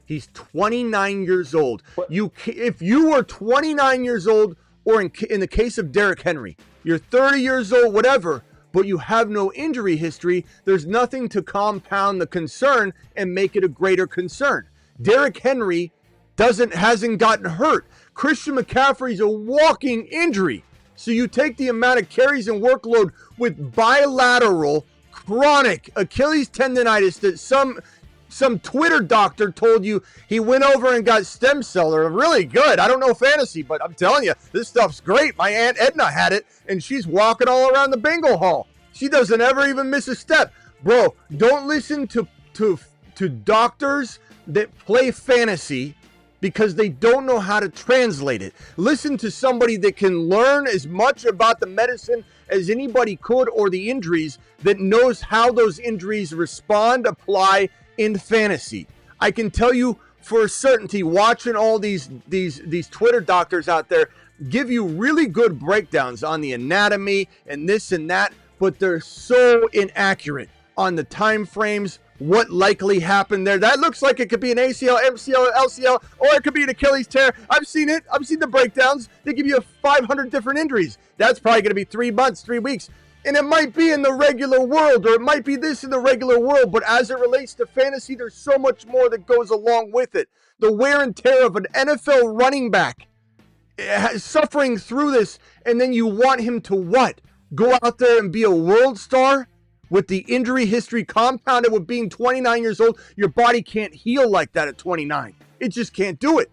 He's 29 years old. If you were 29 years old, or in the case of Derrick Henry, you're 30 years old, whatever, but you have no injury history, there's nothing to compound the concern and make it a greater concern. Derrick Henry hasn't gotten hurt. Christian McCaffrey's a walking injury. So you take the amount of carries and workload with bilateral chronic Achilles tendonitis that some Twitter doctor told you he went over and got stem cell. They're really good. I don't know fantasy, but I'm telling you, this stuff's great. My Aunt Edna had it, and she's walking all around the bingo hall. She doesn't ever even miss a step. Bro, don't listen to doctors that play fantasy because they don't know how to translate it. Listen to somebody that can learn as much about the medicine as anybody could or the injuries, that knows how those injuries respond, apply in fantasy. I can tell you for a certainty, watching all these Twitter doctors out there give you really good breakdowns on the anatomy and this and that, but they're so inaccurate on the time frames, what likely happened there. That looks like it could be an ACL, MCL, LCL, or it could be an Achilles tear. I've seen it. I've seen the breakdowns. They give you 500 different injuries. That's probably going to be 3 months, 3 weeks. And it might be in the regular world, or it might be this in the regular world, but as it relates to fantasy, there's so much more that goes along with it. The wear and tear of an NFL running back suffering through this, and then you want him to what? Go out there and be a world star with the injury history compounded with being 29 years old? Your body can't heal like that at 29. It just can't do it.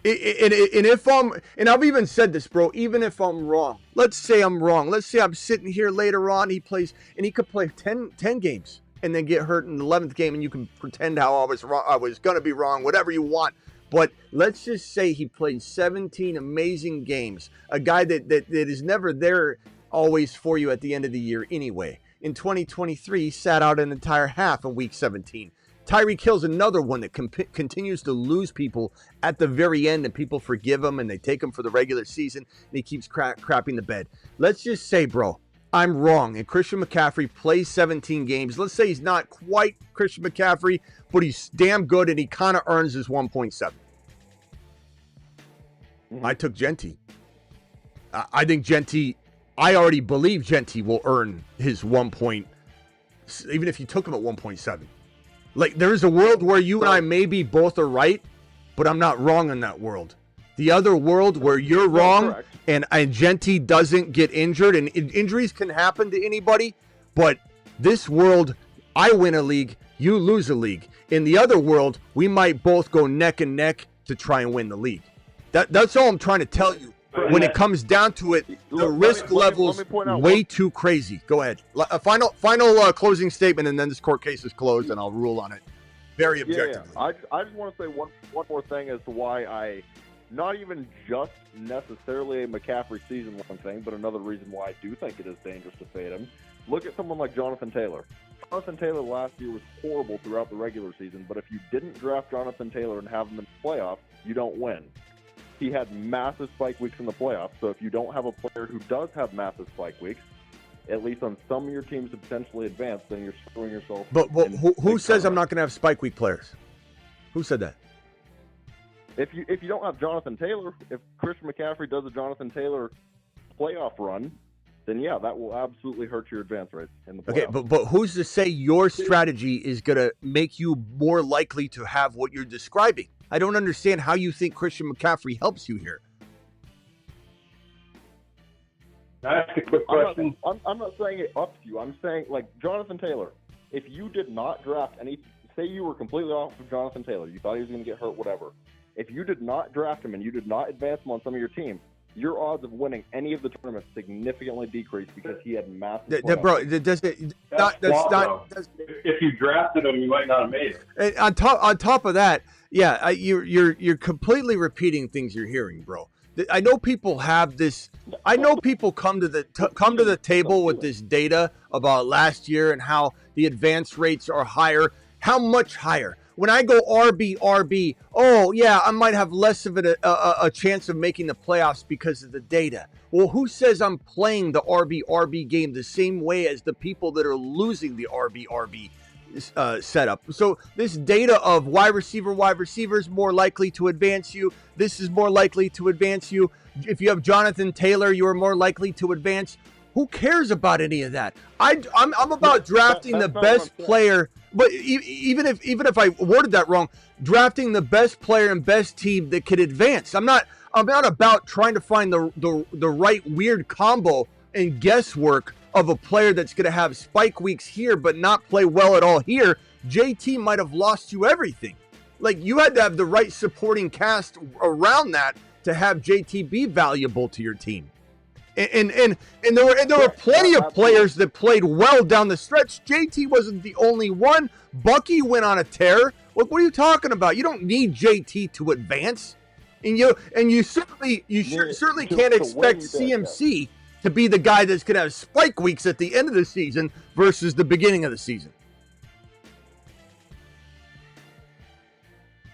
And I've even said this, bro, even if I'm wrong, let's say I'm wrong. Let's say I'm sitting here later on, he plays, and he could play 10 games and then get hurt in the 11th game, and you can pretend how I was wrong, I was going to be wrong, whatever you want. But let's just say he played 17 amazing games, a guy that is never there always for you at the end of the year anyway. In 2023, he sat out an entire half in week 17. Tyreek Hill's another one that continues to lose people at the very end, and people forgive him and they take him for the regular season, and he keeps crapping the bed. Let's just say, bro, I'm wrong, and Christian McCaffrey plays 17 games. Let's say he's not quite Christian McCaffrey, but he's damn good, and he kind of earns his 1.7. I took Jeanty. I think Jeanty, I already believe Jeanty will earn his 1 point, even if you took him at 1.7. Like, there is a world where you and I maybe both are right, but I'm not wrong in that world. The other world where you're wrong and Jeanty doesn't get injured, and injuries can happen to anybody, but this world, I win a league, you lose a league. In the other world, we might both go neck and neck to try and win the league. That's all I'm trying to tell you. when it comes down to it, the risk level's way too crazy. Go ahead. A final closing statement, and then this court case is closed, and I'll rule on it very objectively. Yeah. I just want to say one more thing as to why I, not even just necessarily a McCaffrey season-long thing, but another reason why I do think it is dangerous to fade him. Look at someone like Jonathan Taylor. Jonathan Taylor last year was horrible throughout the regular season, but if you didn't draft Jonathan Taylor and have him in the playoffs, you don't win. He had massive spike weeks in the playoffs, so if you don't have a player who does have massive spike weeks, at least on some of your teams to potentially advance, then you're screwing yourself. But who says I'm not going to have spike week players? Who said that? If you don't have Jonathan Taylor, if Christian McCaffrey does a Jonathan Taylor playoff run, then yeah, that will absolutely hurt your advance rate in the playoffs. Okay, but who's to say your strategy is going to make you more likely to have what you're describing? I don't understand how you think Christian McCaffrey helps you here. Can I ask a quick question? I'm not saying it ups you. I'm saying, like, Jonathan Taylor, if you did not draft any, say you were completely off of Jonathan Taylor, you thought he was going to get hurt, whatever. If you did not draft him and you did not advance him on some of your team, your odds of winning any of the tournaments significantly decreased because he had massive. Bro, does it? If you drafted him, you might not have made it. On top of that, yeah, you're completely repeating things you're hearing, bro. I know people have this. I know people come to the table with this data about last year and how the advance rates are higher. How much higher? When I go RB, oh yeah, I might have less of a chance of making the playoffs because of the data. Well, who says I'm playing the RB game the same way as the people that are losing the RB setup? So this data of wide receiver is more likely to advance you. This is more likely to advance you. If you have Jonathan Taylor, you are more likely to advance. Who cares about any of that? I'm about drafting the best player. But even if I worded that wrong, drafting the best player and best team that could advance. I'm not about trying to find the right weird combo and guesswork of a player that's going to have spike weeks here but not play well at all here. JT might have lost you everything. Like, you had to have the right supporting cast around that to have JT be valuable to your team. And there were plenty of players that played well down the stretch. JT wasn't the only one. Bucky went on a tear. What are you talking about? You don't need JT to advance, and you certainly can't expect CMC to be the guy that's going to have spike weeks at the end of the season versus the beginning of the season.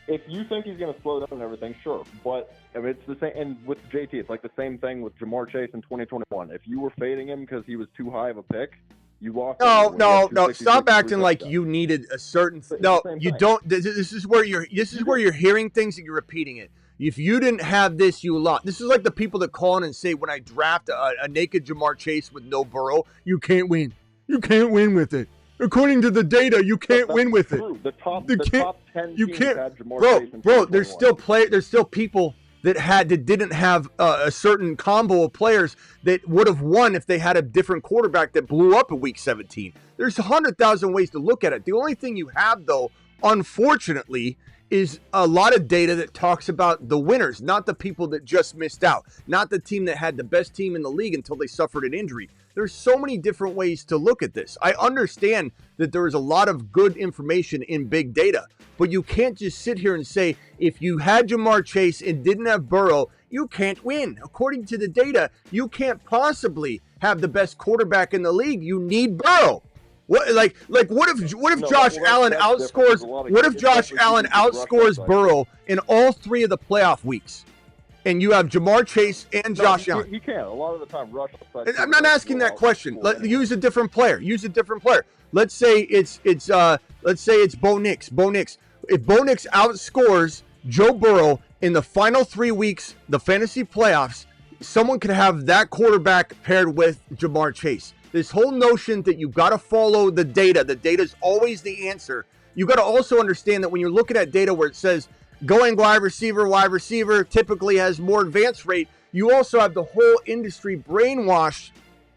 If you think he's going to slow down and everything, sure. But I mean, it's the same. And with JT, it's like the same thing with Jamar Chase in 2021. If you were fading him because he was too high of a pick, you lost. No. Stop acting like you needed a certain. No, you don't. This is where you're hearing things and you're repeating it. If you didn't have this, you lost. This is like the people that call in and say, when I draft a naked Jamar Chase with no Burrow, you can't win. You can't win with it. According to the data, you can't win with true. it. The top 10 teams had Jamar Chase in bro. There's still people that didn't have a certain combo of players that would have won if they had a different quarterback that blew up in week 17. There's 100,000 ways to look at it. The only thing you have, though, unfortunately, is a lot of data that talks about the winners, not the people that just missed out, not the team that had the best team in the league until they suffered an injury. There's so many different ways to look at this. I understand that there is a lot of good information in big data, but you can't just sit here and say, if you had Jamar Chase and didn't have Burrow, you can't win. According to the data, you can't possibly have the best quarterback in the league. You need Burrow. What if Josh Allen outscores? What if Josh Allen outscores Burrow in all three of the playoff weeks, and you have Jamar Chase and Josh Allen? He can a lot of the time rush. I'm not asking that question. Use a different player. Let's say it's Bo Nix. If Bo Nix outscores Joe Burrow in the final 3 weeks, the fantasy playoffs, someone could have that quarterback paired with Jamar Chase. This whole notion that you've got to follow the data is always the answer. You got to also understand that when you're looking at data where it says going wide receiver typically has more advance rate, you also have the whole industry brainwashed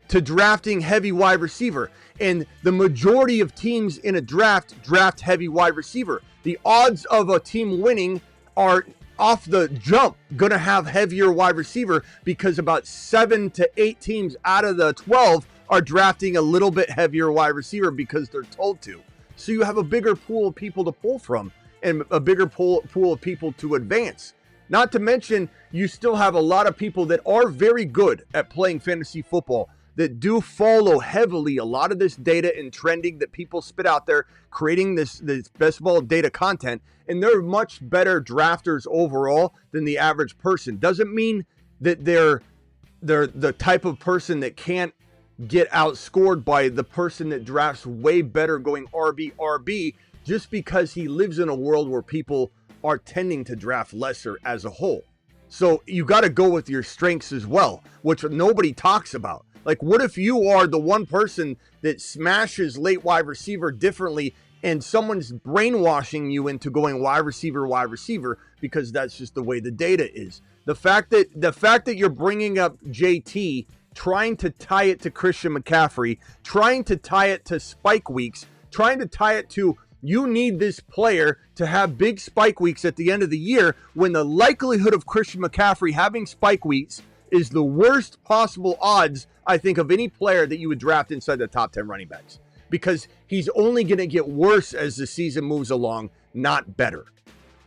to drafting heavy wide receiver. And the majority of teams in a draft heavy wide receiver. The odds of a team winning are off the jump going to have heavier wide receiver because about 7 to 8 teams out of the 12 are drafting a little bit heavier wide receiver because they're told to. So you have a bigger pool of people to pull from and a bigger pool of people to advance. Not to mention, you still have a lot of people that are very good at playing fantasy football that do follow heavily a lot of this data and trending that people spit out there, creating this best ball data content, and they're much better drafters overall than the average person. Doesn't mean that they're the type of person that can't get outscored by the person that drafts way better going RB, just because he lives in a world where people are tending to draft lesser as a whole. So you got to go with your strengths as well, which nobody talks about. Like, what if you are the one person that smashes late wide receiver differently and someone's brainwashing you into going wide receiver, because that's just the way the data is. The fact that you're bringing up JT, trying to tie it to Christian McCaffrey, trying to tie it to spike weeks, trying to tie it to you need this player to have big spike weeks at the end of the year, when the likelihood of Christian McCaffrey having spike weeks is the worst possible odds, I think, of any player that you would draft inside the top 10 running backs, because he's only going to get worse as the season moves along, not better.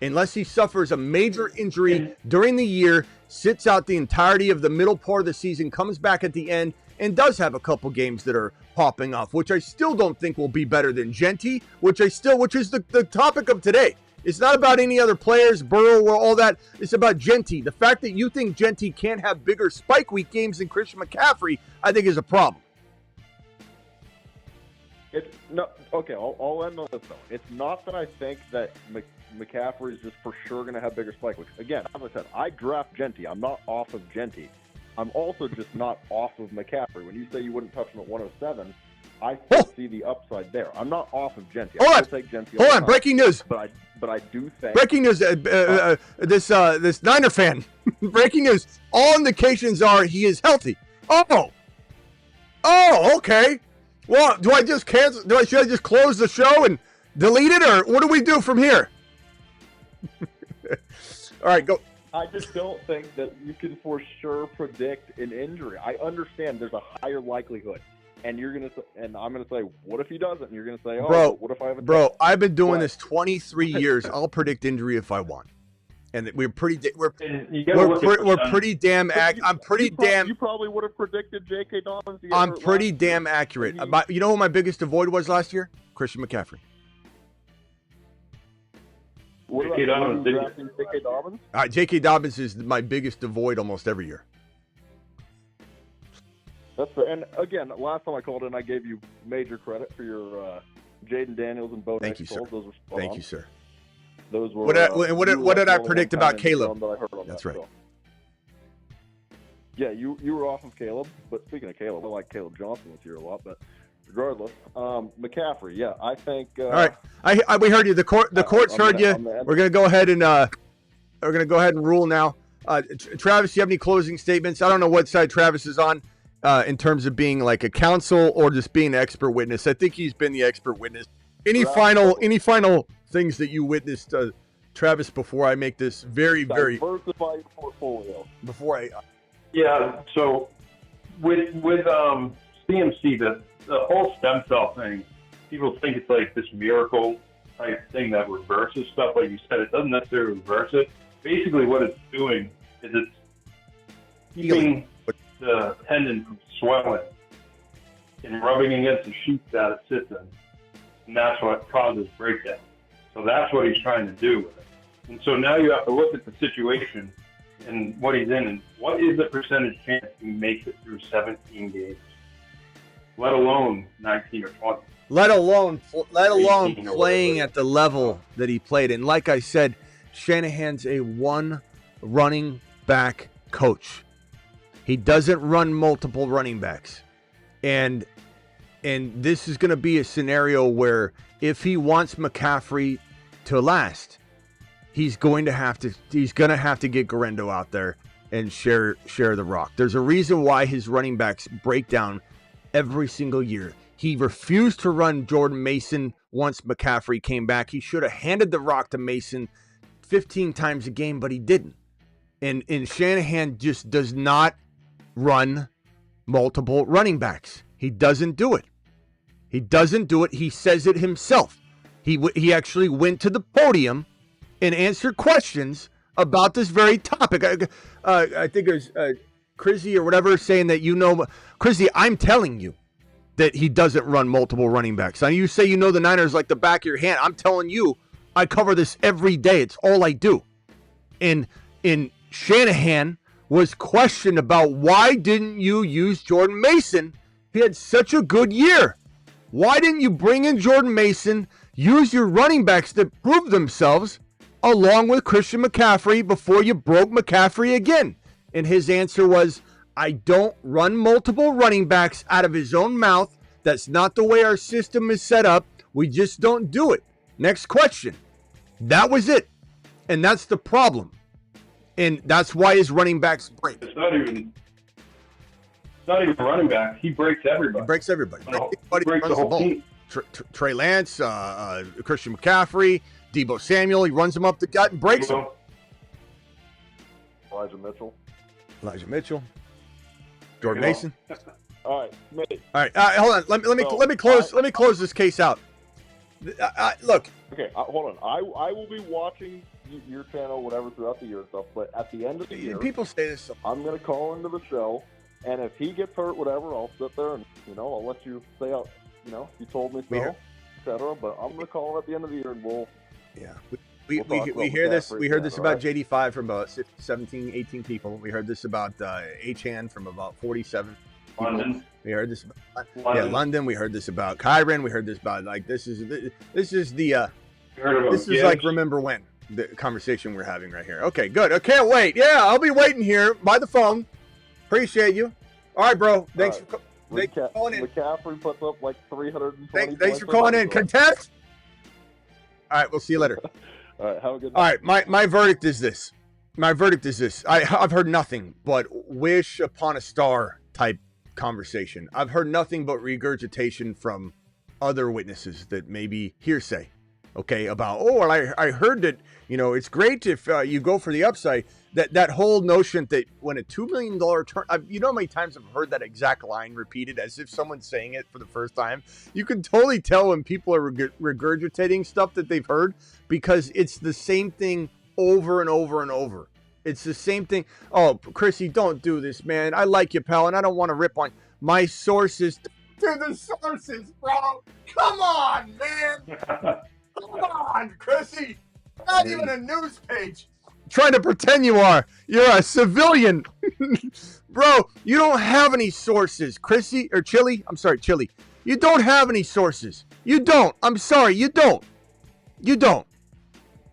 Unless he suffers a major injury during the year, sits out the entirety of the middle part of the season, comes back at the end, and does have a couple games that are popping off, which I still don't think will be better than Jeanty, which is the topic of today. It's not about any other players, Burrow or all that. It's about Jeanty. The fact that you think Jeanty can't have bigger spike week games than Christian McCaffrey, I think is a problem. I'll end on this though. It's not that I think that McCaffrey is just for sure going to have bigger spike weeks. Again, as I said, I draft Jeanty. I'm not off of Jeanty. I'm also just not off of McCaffrey. When you say you wouldn't touch him at 107, I still see the upside there. I'm not off of Jeanty. Hold on, breaking news. But I do think breaking news. This Niner fan. Breaking news. All indications are he is healthy. Oh, okay. Well, do I just cancel? Should I just close the show and delete it, or what do we do from here? All right, go. I just don't think that you can for sure predict an injury. I understand there's a higher likelihood, and I'm gonna say, what if he doesn't? And you're gonna say, what if I have a bro? I've been doing this 23 years. I'll predict injury if I want, and we're pretty damn. You probably would have predicted J.K. Dobbins. I'm pretty damn accurate. You know who my biggest avoid was last year? Christian McCaffrey. What about J.K. Dobbins? J.K. Dobbins is my biggest avoid almost every year. That's fair. And again, last time I called in, I gave you major credit for your Jaden Daniels and Bo Nix. Thank you, sir. Those were Thank you, sir. Those were. What did I predict about Caleb? That's right. Yeah, you were off of Caleb. But speaking of Caleb, I like Caleb Johnson this year a lot. But regardless, McCaffrey. Yeah, I think. All right, we heard you. The courts heard you. We're gonna go ahead and rule now. Travis, you have any closing statements? I don't know what side Travis is on in terms of being like a counsel or just being an expert witness. I think he's been the expert witness. Any final things that you witnessed, Travis, before I make this very diversify your portfolio? So with CMC, the whole stem cell thing, people think it's like this miracle type thing that reverses stuff. Like you said, it doesn't necessarily reverse it. Basically, what it's doing is it's keeping the tendon from swelling and rubbing against the sheath that it sits in. And that's what causes breakdown. So that's what he's trying to do with it. And so now you have to look at the situation and what he's in, and what is the percentage chance he makes it through 17 games, let alone 19 or 20. Let alone playing at the level that he played. And like I said, Shanahan's a one running back coach. He doesn't run multiple running backs. And this is going to be a scenario where if he wants McCaffrey to last, he's going to have to get Garendo out there and share the rock. There's a reason why his running backs break down every single year. He refused to run Jordan Mason once McCaffrey came back. He should have handed the rock to Mason 15 times a game, but he didn't. And Shanahan just does not run multiple running backs. He doesn't do it. He doesn't do it. He says it himself. He actually went to the podium and answered questions about this very topic. I think it was Crizzy or whatever saying that, Crizzy, I'm telling you that he doesn't run multiple running backs. Now, you say you know the Niners like the back of your hand. I'm telling you, I cover this every day. It's all I do. And Shanahan was questioned about, why didn't you use Jordan Mason? He had such a good year. Why didn't you bring in Jordan Mason, use your running backs that proved themselves, along with Christian McCaffrey, before you broke McCaffrey again? And his answer was, I don't run multiple running backs out of his own mouth. That's not the way our system is set up. We just don't do it. Next question. That was it. And that's the problem. And that's why his running backs break. It's not even running back. He breaks everybody. He breaks everybody. He breaks the whole team. Trey Lance, Christian McCaffrey, Deebo Samuel. He runs them up the gut and breaks them. Elijah Mitchell. Jordan Mason. All right, Smitty. All right, hold on. Let me close this case out. Look. Okay, hold on. I will be watching your channel, whatever, throughout the year and stuff. But at the end of the year, people say this. I'm gonna call into the show, and if he gets hurt, whatever, I'll sit there and I'll let you say out. You told me so, etc. But I'm gonna call him at the end of the year, and we'll. Yeah. We hear this. We heard this about JD5 from about 17, 18 people. We heard this about H-Han from about 47. London. We heard this about London. We heard this about Kyron. We heard this about this is like remember when the conversation we're having right here. Okay, good. I can't wait. Yeah, I'll be waiting here by the phone. Appreciate you. All right, bro. Thanks for calling in. McCaffrey puts up like 320. Thanks for calling in. Contest. All right, we'll see you later. All right, have a good night. All right, my verdict is this. I've heard nothing but wish upon a star type conversation. I've heard nothing but regurgitation from other witnesses that may be hearsay. Okay, about I heard that it's great if you go for the upside. That whole notion that when a $2 million turn, how many times I've heard that exact line repeated as if someone's saying it for the first time. You can totally tell when people are regurgitating stuff that they've heard, because it's the same thing over and over and over. It's the same thing. Oh, Chrissy, don't do this, man. I like you, pal, and I don't want to rip on my sources. To the sources, bro. Come on, man. Come on, Chrissy. Not even a news page. Trying to pretend you're a civilian. Bro, you don't have any sources. Chrissy or Chili. I'm sorry, Chili. You don't have any sources. You don't. I'm sorry, you don't. You don't.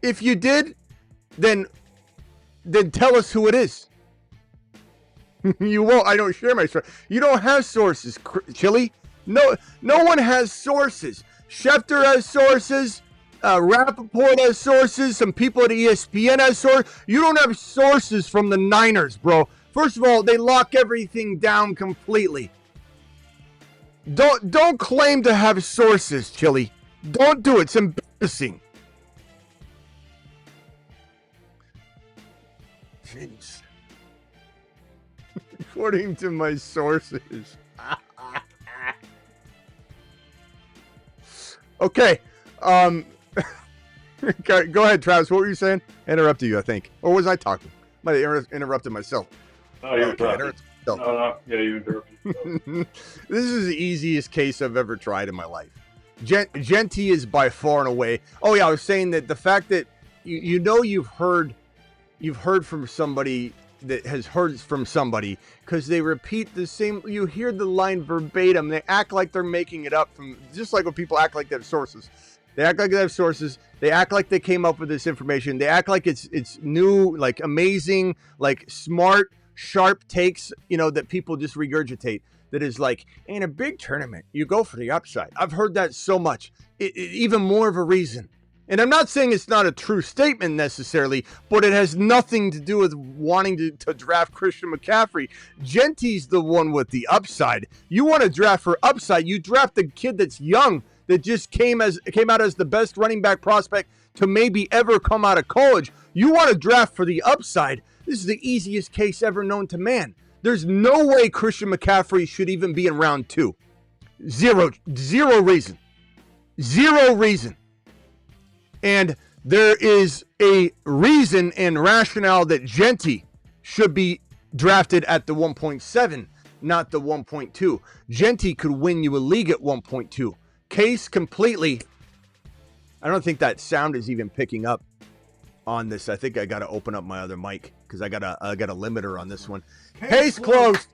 If you did, then tell us who it is. You won't. I don't share my sources. You don't have sources, Chili. No one has sources. Schefter has sources. Rappaport has sources. Some people at ESPN has sources. You don't have sources from the Niners, bro. First of all, they lock everything down completely. Don't claim to have sources, Chili. Don't do it. It's embarrassing. Jeez. According to my sources. Okay. Go ahead, Travis. What were you saying? Interrupted you, I think. Or was I talking? Might have interrupted myself. Oh, you interrupted. No. Yeah, you interrupted. This is the easiest case I've ever tried in my life. Jeanty is by far and away. Oh yeah, I was saying that the fact that you've heard from somebody that has heard from somebody, because they repeat the same. You hear the line verbatim. They act like they're making it up from, just like when people act like they have sources. They act like they have sources. They act like they came up with this information. They act like it's new, like amazing, like smart, sharp takes, that people just regurgitate. That is like, in a big tournament, you go for the upside. I've heard that so much. Even more of a reason. And I'm not saying it's not a true statement necessarily, but it has nothing to do with wanting to draft Christian McCaffrey. Jeanty's the one with the upside. You want to draft for upside, you draft the kid that's young, that just came out as the best running back prospect to maybe ever come out of college. You want to draft for the upside. This is the easiest case ever known to man. There's no way Christian McCaffrey should even be in round 2. Zero reason. Zero reason. And there is a reason and rationale that Jeanty should be drafted at the 1.7, not the 1.2. Jeanty could win you a league at 1.2. Case completely. I don't think that sound is even picking up on this. I think I got to open up my other mic because I got a limiter on this one. Case closed.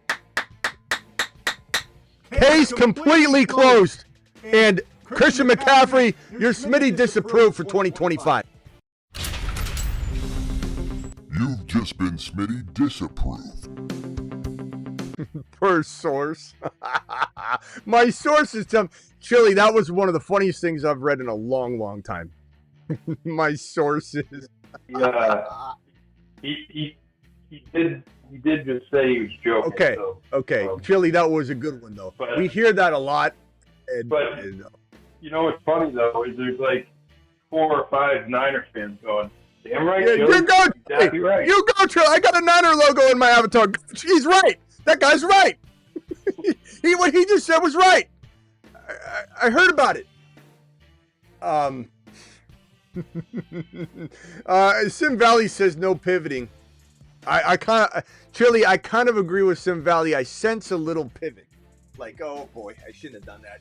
Case completely closed. And Christian McCaffrey, your Smitty disapproved for 2025. You've just been Smitty disapproved. Per source. My sources tell me, Chili, that was one of the funniest things I've read in a long, long time. My sources. He did just say he was joking. Okay, so, okay. Chili, that was a good one, though. We hear that a lot. You know what's funny, though, is there's like 4 or 5 Niner fans going, damn right, yeah, Chili. You go, exactly right. You go, Chili. I got a Niner logo in my avatar. He's right. That guy's right. What he just said was right. I heard about it. Sim Valley says no pivoting. I kind of agree with Sim Valley. I sense a little pivot. Like, oh boy, I shouldn't have done that.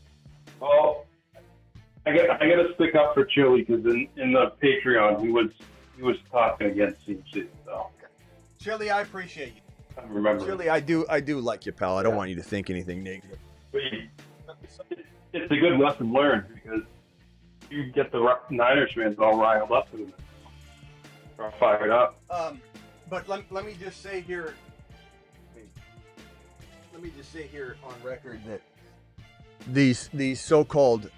Well, I got to stick up for Chili because in the Patreon he was talking against CMC. So, Chili, I appreciate you. I remember. Chili, I do like you, pal. I don't want you to think anything negative. It's a good lesson learned because you get the Niners fans all riled up with them, or fired up. But let me just say here. Let me just say here on record that these so-called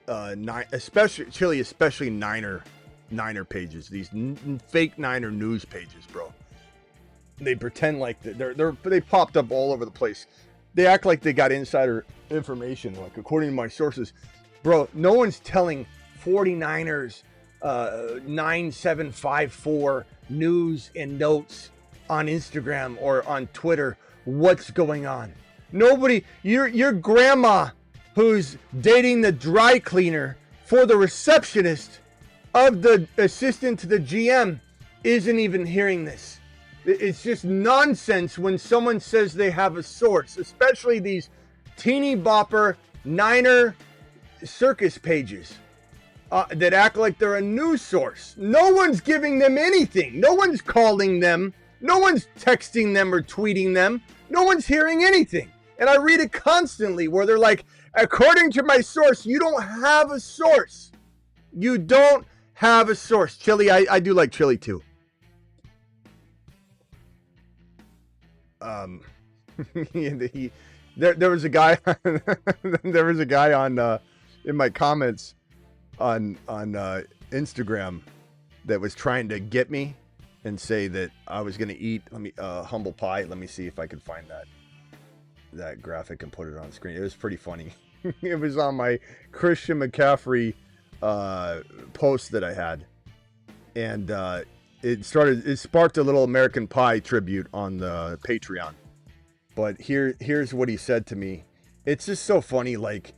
especially Niner pages, these fake Niner news pages, bro. They pretend like they popped up all over the place. They act like they got insider information. Like, according to my sources, bro, no one's telling 49ers 9754 news and notes on Instagram or on Twitter what's going on. Nobody, your grandma who's dating the dry cleaner for the receptionist of the assistant to the GM isn't even hearing this. It's just nonsense when someone says they have a source, especially these teeny bopper Niner circus pages that act like they're a news source. No one's giving them anything. No one's calling them. No one's texting them or tweeting them. No one's hearing anything. And I read it constantly where they're like, according to my source, you don't have a source. You don't have a source. Chili, I do like Chili too. There was a guy on in my comments on Instagram that was trying to get me and say that I was going to eat humble pie. Let me see if I can find that graphic and put it on screen. It was pretty funny. It was on my Christian McCaffrey post that I had, and it sparked a little American Pie tribute on the Patreon. But here's what he said to me. It's just so funny. Like,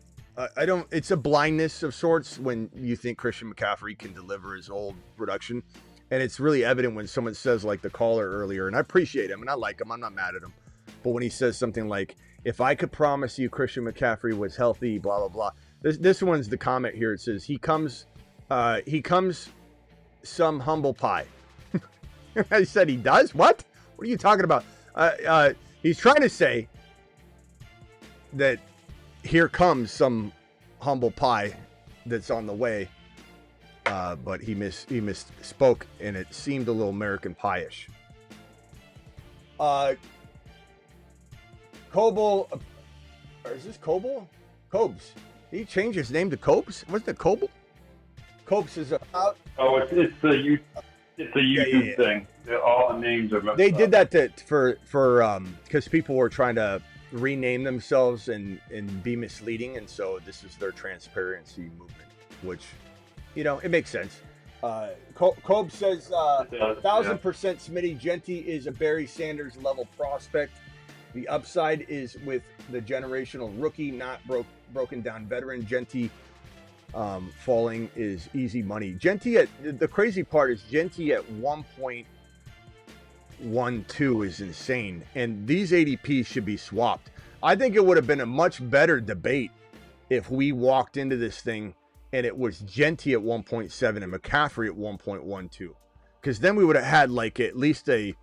it's a blindness of sorts when you think Christian McCaffrey can deliver his old production. And it's really evident when someone says, like the caller earlier, and I appreciate him and I like him, I'm not mad at him. But when he says something like, if I could promise you Christian McCaffrey was healthy, blah, blah, blah. This one's the comment here. It says, he comes some humble pie. I said, he does? What are you talking about? He's trying to say that here comes some humble pie that's on the way. But he misspoke, and it seemed a little American Pie-ish. Coble, or is this Coble? Cobes. Did he change his name to Cobes? Wasn't it Coble? Cobes is out. Oh, it's the YouTube thing. All the names are messed They up. did that for because people were trying to rename themselves and be misleading, and so this is their transparency movement, which, you know, it makes sense. Cobe says 1,000% Smitty. Jeanty is a Barry Sanders level prospect. The upside is with the generational rookie, not broken down veteran. Jeanty falling is easy money. Jeanty the crazy part is Jeanty at 1.12 is insane, and these ADPs should be swapped. I think it would have been a much better debate if we walked into this thing and it was Jeanty at 1.7 and McCaffrey at 1.12, because then we would have had like at least it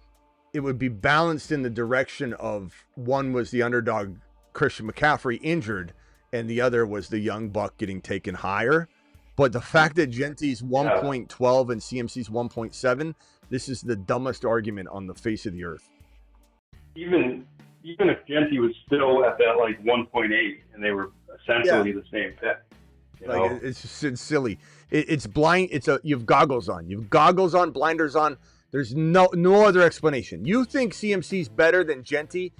would be balanced in the direction of one was the underdog Christian McCaffrey injured and the other was the young buck getting taken higher. But the fact that Jeanty's 1.12 and CMC's 1.7, this is the dumbest argument on the face of the earth. Even if Jeanty was still at that like 1.8 and they were essentially the same pick. Like, it's silly. It's blind. You've goggles on. You've goggles on, blinders on. There's no other explanation. You think CMC's better than Jeanty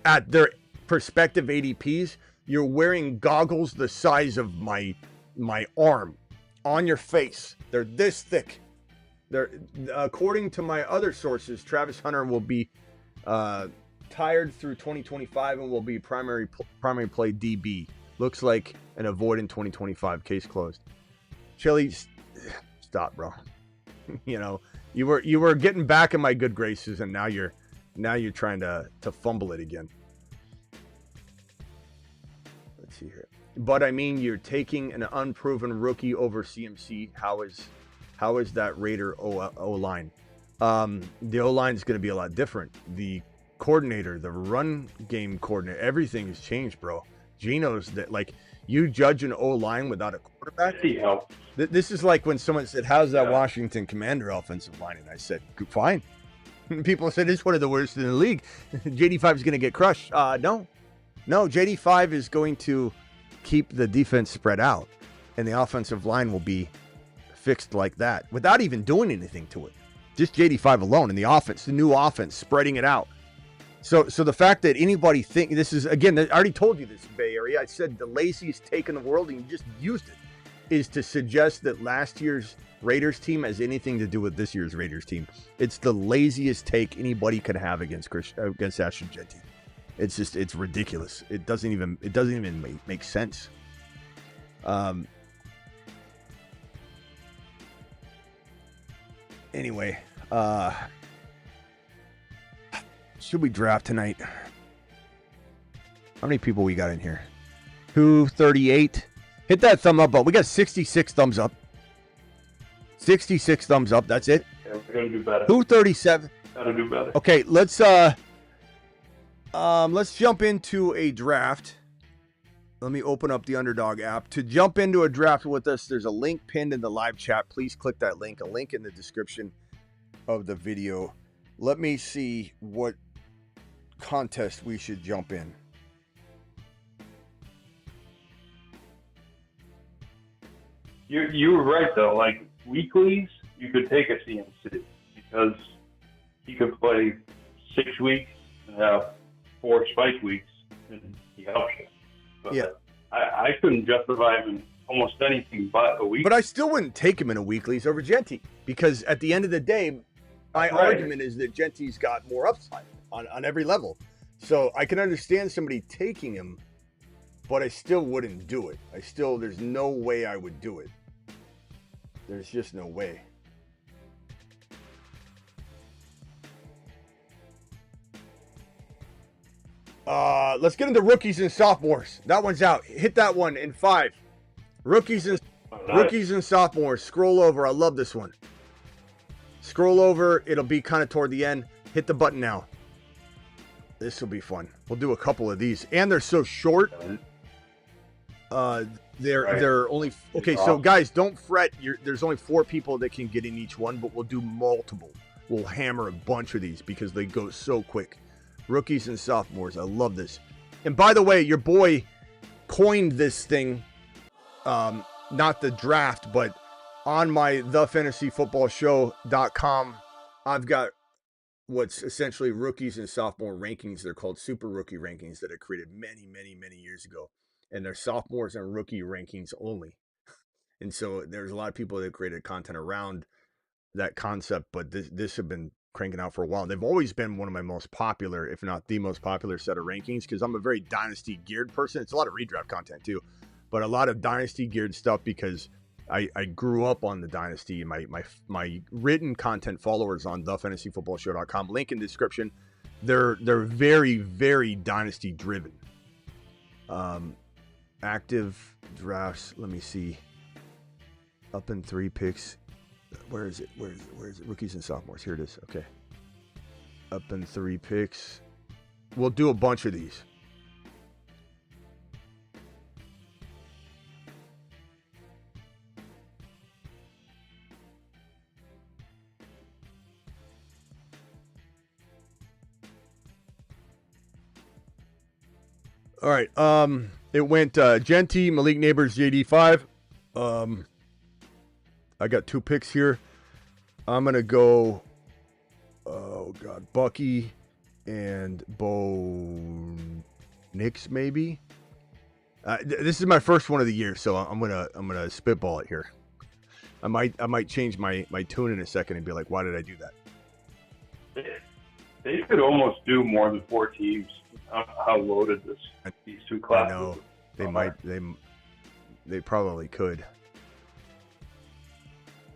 at their prospective ADPs? You're wearing goggles the size of my arm on your face. They're this thick. They're, according to my other sources, Travis Hunter will be tired through 2025 and will be primary play DB. Looks like an avoid in 2025. Case closed. Chili, stop, bro. You know, you were getting back in my good graces, and now you're trying to fumble it again. Let's see here. But I mean, you're taking an unproven rookie over CMC. How is that Raider O line? The O line is going to be a lot different. The coordinator, the run game coordinator, everything has changed, bro. Geno's that, like, you judge an O line without a quarterback. This is like when someone said, "How's that Washington Commander offensive line?" And I said, "Fine." People said it's one of the worst in the league. JD5 is going to get crushed. No, JD5 is going to keep the defense spread out, and the offensive line will be fixed like that without even doing anything to it. Just JD5 alone, and the offense, the new offense, spreading it out. So the fact that anybody think this is, again, I already told you this, Bay Area. I said the laziest take in the world, and you just used it, is to suggest that last year's Raiders team has anything to do with this year's Raiders team. It's the laziest take anybody could have against Ashton Jeanty. It's ridiculous. It doesn't even make sense. Anyway, should we draft tonight? How many people we got in here? 238. Hit that thumb up button. We got 66 thumbs up. 66 thumbs up. That's it. Yeah, we're gonna do better. 237. Gotta do better. Okay, let's jump into a draft. Let me open up the Underdog app. To jump into a draft with us, there's a link pinned in the live chat. Please click that link. A link in the description of the video. Let me see what contest we should jump in. You were right though. Like weeklies, you could take a CMC because he could play 6 weeks and have 4 spike weeks, and he helps you. But yeah, I couldn't justify him in almost anything but a week. But I still wouldn't take him in a weeklies over Jeanty, because at the end of the day, my argument is that Jeanty's got more upside on every level. So I can understand somebody taking him, but I still wouldn't do it. There's no way I would do it. There's just no way. Let's get into rookies and sophomores. That one's out. Hit that one in 5. Rookies and sophomores. Scroll over. I love this one. Scroll over. It'll be kind of toward the end. Hit the button now. This will be fun. We'll do a couple of these, and they're so short. They're only okay. So guys, don't fret. There's only 4 people that can get in each one, but we'll do multiple. We'll hammer a bunch of these because they go so quick. Rookies and sophomores. I love this. And by the way, your boy coined this thing, not the draft, but on my thefantasyfootballshow.com, I've got what's essentially rookies and sophomore rankings. They're called super rookie rankings that I created many, many, many years ago. And they're sophomores and rookie rankings only. And so there's a lot of people that created content around that concept, but this have been cranking out for a while. They've always been one of my most popular, if not the most popular set of rankings, because I'm a very dynasty geared person. It's a lot of redraft content too, but a lot of dynasty geared stuff because I grew up on the dynasty. My written content followers on thefantasyfootballshow.com, link in the description. They're very, very dynasty driven. Active drafts. Let me see. Up in 3 picks. Where is it? Where is it? Rookies and sophomores. Here it is. Okay. Up in 3 picks. We'll do a bunch of these. All right. It went Jeanty, Malik Neighbors, JD5. I got 2 picks here. I'm gonna go. Oh God, Bucky and Bo Nix maybe. This is my first one of the year, so I'm gonna spitball it here. I might change my tune in a second and be like, why did I do that? They could almost do more than 4 teams. How loaded these 2 classes? I know they might. They probably could.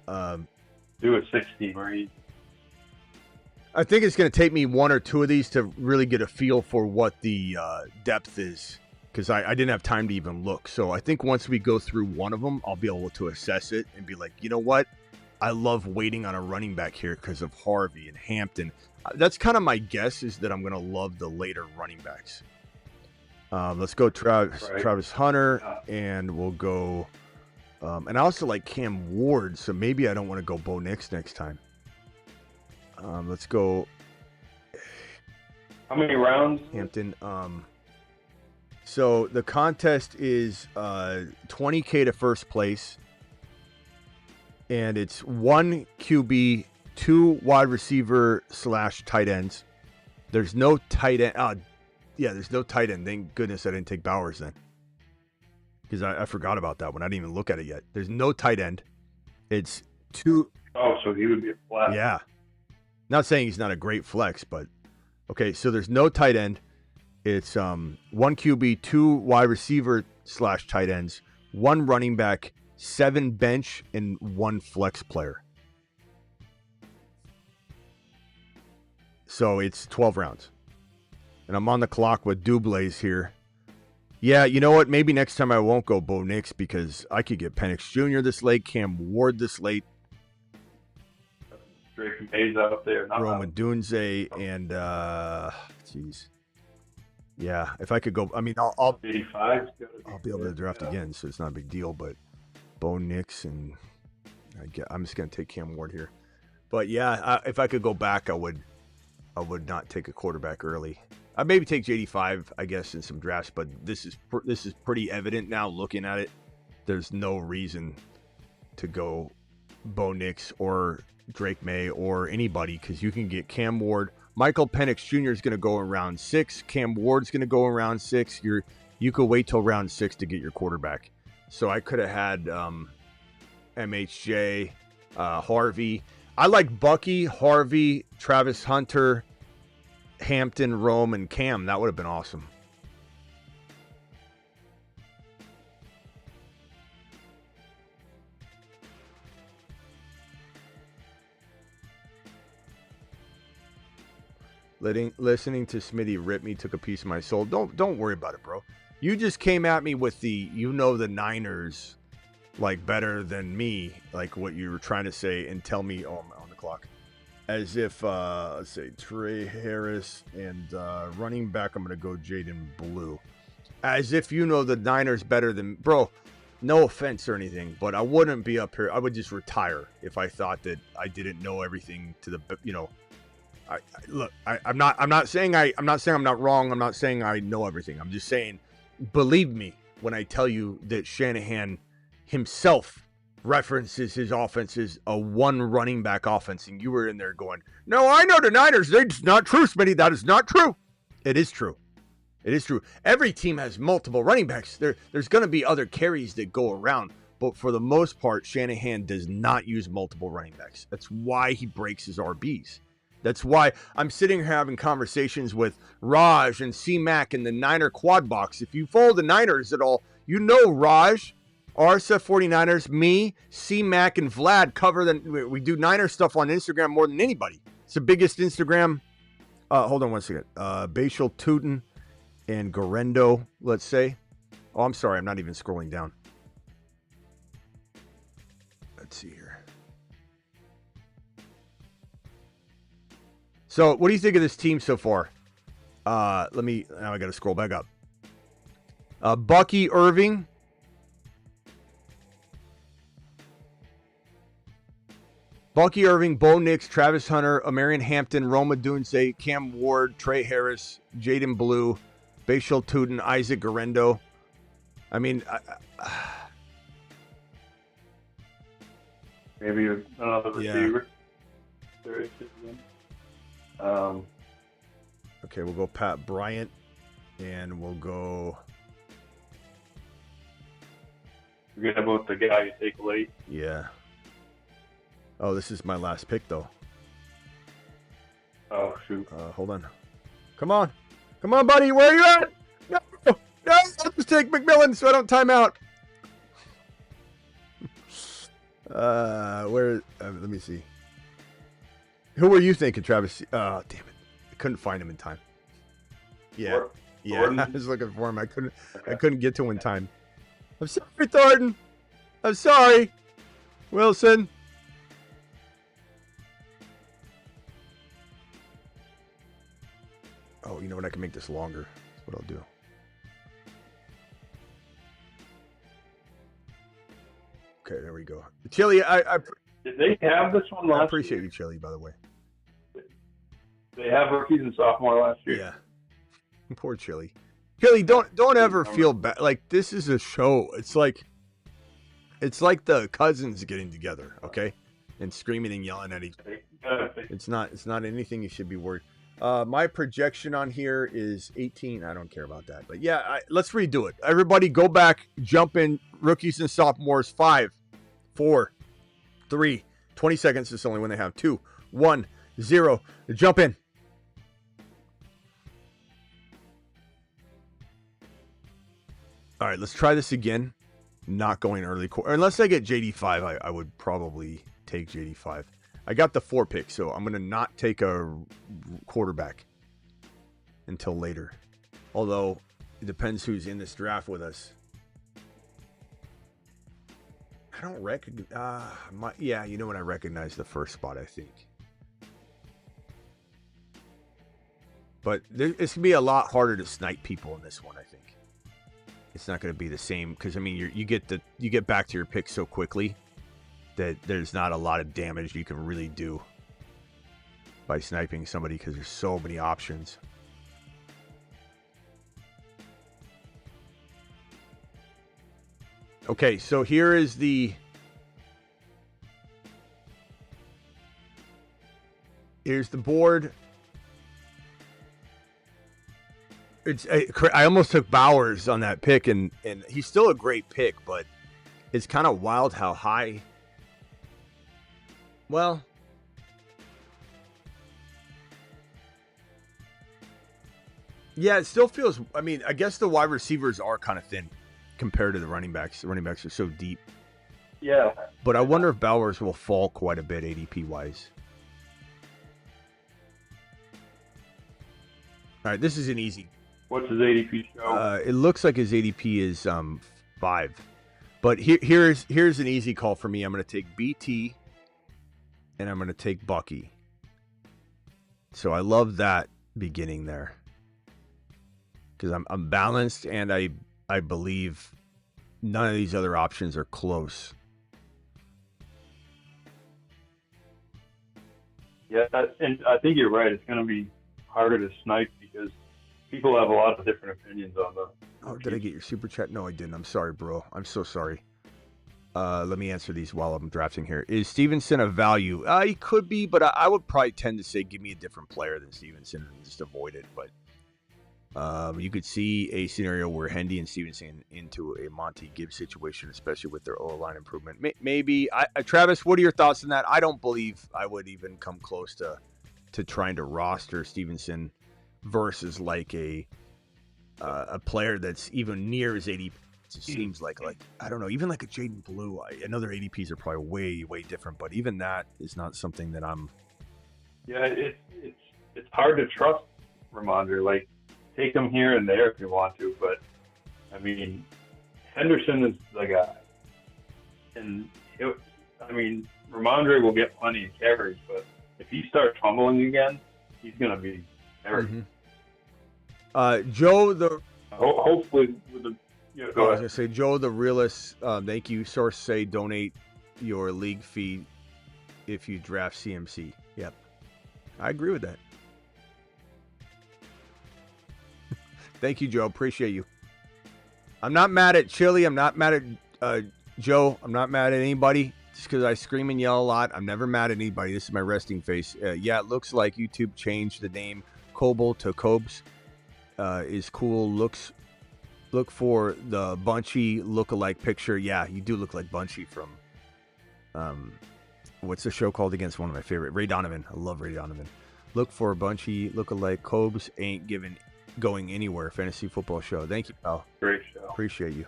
Do a 16 range. I think it's going to take me 1 or 2 of these to really get a feel for what the depth is, because I didn't have time to even look. So I think once we go through one of them, I'll be able to assess it and be like, you know what? I love waiting on a running back here because of Harvey and Hampton. That's kind of my guess, is that I'm going to love the later running backs. Let's go Travis Hunter, and we'll go... and I also like Cam Ward, so maybe I don't want to go Bo Nix next time. Let's go... How many rounds? Hampton. So the contest is $20K to first place. And it's 1 QB, 2 wide receiver / tight ends. There's no tight end. There's no tight end. Thank goodness I didn't take Bowers then, because I forgot about that one. I didn't even look at it yet. There's no tight end. It's 2. Oh, so he would be a flex. Yeah. Not saying he's not a great flex, but okay. So there's no tight end. It's 1 QB, 2 wide receiver / tight ends, 1 running back, 7 bench, and 1 flex player. So it's 12 rounds. And I'm on the clock with Dublays here. Yeah, you know what? Maybe next time I won't go Bo Nix, because I could get Penix Jr. this late, Cam Ward this late. Drake May's out there. Roman Dunze and, jeez. Yeah, if I could go, I mean, I'll 85. I'll be able to draft again, so it's not a big deal, but Bo Nix, and I'm just going to take Cam Ward here. But yeah, if I could go back, I would not take a quarterback early. I'd maybe take JD5, I guess, in some drafts, but this is pretty evident now looking at it. There's no reason to go Bo Nix or Drake May or anybody, because you can get Cam Ward. Michael Penix Jr. is going to go in round 6. Cam Ward's going to go in round 6. You could wait till round 6 to get your quarterback. So I could have had MHJ, Harvey. I like Bucky, Harvey, Travis Hunter, Hampton, Rome, and Cam. That would have been awesome. Listening to Smitty rip me took a piece of my soul. Don't worry about it, bro. You just came at me with the Niners like better than me, like what you were trying to say, and tell me, oh, I'm on the clock, as if let's say Trey Harris and running back, I'm gonna go Jaden Blue, as if you know the Niners better than, bro. No offense or anything, but I wouldn't be up here. I would just retire if I thought that I didn't know everything to the, you know. I'm not saying I'm not wrong. I'm not saying I know everything. I'm just saying, believe me when I tell you that Shanahan himself references his offense is a one running back offense, and you were in there going, no, I know the Niners. It's not true, Smitty. That is not true. It is true. It is true. Every team has multiple running backs. There's going to be other carries that go around, but for the most part, Shanahan does not use multiple running backs. That's why he breaks his RBs. That's why I'm sitting here having conversations with Raj and C-Mac in the Niner quad box. If you follow the Niners at all, you know Raj, RSF 49ers, me, C-Mac, and Vlad we do Niner stuff on Instagram more than anybody. It's the biggest Instagram. Hold on one second. Bashal Tootin and Garendo, let's say. Oh, I'm sorry. I'm not even scrolling down. Let's see here. So, what do you think of this team so far? Now I got to scroll back up. Bucky Irving. Bo Nix, Travis Hunter, Amarian Hampton, Roma Dunze, Cam Ward, Trey Harris, Jaden Blue, Bashal Tootin, Isaac Garendo. I mean, maybe another receiver. Okay, we'll go Pat Bryant, and we'll go. Forget about the guy you take late. Yeah. Oh, this is my last pick, though. Oh, shoot. Hold on. Come on, buddy. Where are you at? No, I'll just take McMillan so I don't time out. Let me see. Who were you thinking, Travis? Damn it. I couldn't find him in time. Yeah. I was looking for him. I couldn't get to him in time. I'm sorry, Thornton. I'm sorry. Wilson. Oh, you know what? I can make this longer. That's what I'll do. Okay, there we go. Chili, did they have this one last year? I appreciate you, Chili, by the way. They have rookies and sophomore last year. Yeah. Poor Chili. Chili, don't ever feel bad. Like, this is a show. It's like the cousins getting together, okay? And screaming and yelling at each other. It's not anything you should be worried. My projection on here is 18. I don't care about that. But yeah, let's redo it. Everybody go back, jump in, rookies and sophomores. 5, 4, 3, 20 seconds is only when they have 2, 1, 0. Jump in. All right, let's try this again. Not going early. Unless I get JD5, I would probably take JD5. I got the 4 pick, so I'm going to not take a quarterback until later. Although, it depends who's in this draft with us. I don't recognize... yeah, you know what? I recognize the first spot, I think. But it's going to be a lot harder to snipe people in this one, I think. It's not going to be the same, because, I mean, you get back to your pick so quickly that there's not a lot of damage you can really do by sniping somebody because there's so many options. Okay, so here's the board. I almost took Bowers on that pick, and he's still a great pick, but it's kind of wild how high. Well, yeah, it still feels. I mean, I guess the wide receivers are kind of thin compared to the running backs. The running backs are so deep. Yeah. But I wonder if Bowers will fall quite a bit ADP wise. All right, this is an easy. What's his ADP show? It looks like his ADP is 5. But here's an easy call for me. I'm going to take BT, and I'm going to take Bucky. So I love that beginning there, because I'm balanced, and I believe none of these other options are close. Yeah, and I think you're right. It's going to be harder to snipe because people have a lot of different opinions on the. Oh, did I get your super chat? No, I didn't. I'm sorry, bro. I'm so sorry. Let me answer these while I'm drafting here. Is Stevenson a value? He could be, but I would probably tend to say give me a different player than Stevenson and just avoid it. But you could see a scenario where Hendy and Stevenson into a Monty Gibbs situation, especially with their O-line improvement. Maybe. Travis, what are your thoughts on that? I don't believe I would even come close to trying to roster Stevenson versus like a player that's even near his ADP. It seems like I don't know, even like a Jaden Blue. I know their ADPs are probably way different, but even that is not something that I'm. Yeah, it's hard to trust Ramondre. Like, take him here and there if you want to, but I mean, Henderson is the guy, and Ramondre will get plenty of carries, but if he starts fumbling again, he's gonna be very. Mm-hmm. Joe the. Hopefully with the. Yeah, I was gonna say Joe the realist. Thank you. Source say donate your league fee if you draft CMC. Yep, I agree with that. Thank you, Joe. Appreciate you. I'm not mad at Chili. I'm not mad at Joe. I'm not mad at anybody. Just because I scream and yell a lot. I'm never mad at anybody. This is my resting face. Yeah, it looks like YouTube changed the name Coble to Cobes. Is cool. Look for the Bunchy look-alike picture. Yeah, you do look like Bunchy from what's the show called against one of my favorite? Ray Donovan. I love Ray Donovan. Look for Bunchy look-alike. Cobes ain't going anywhere. Fantasy football show. Thank you, pal. Great show. Appreciate you.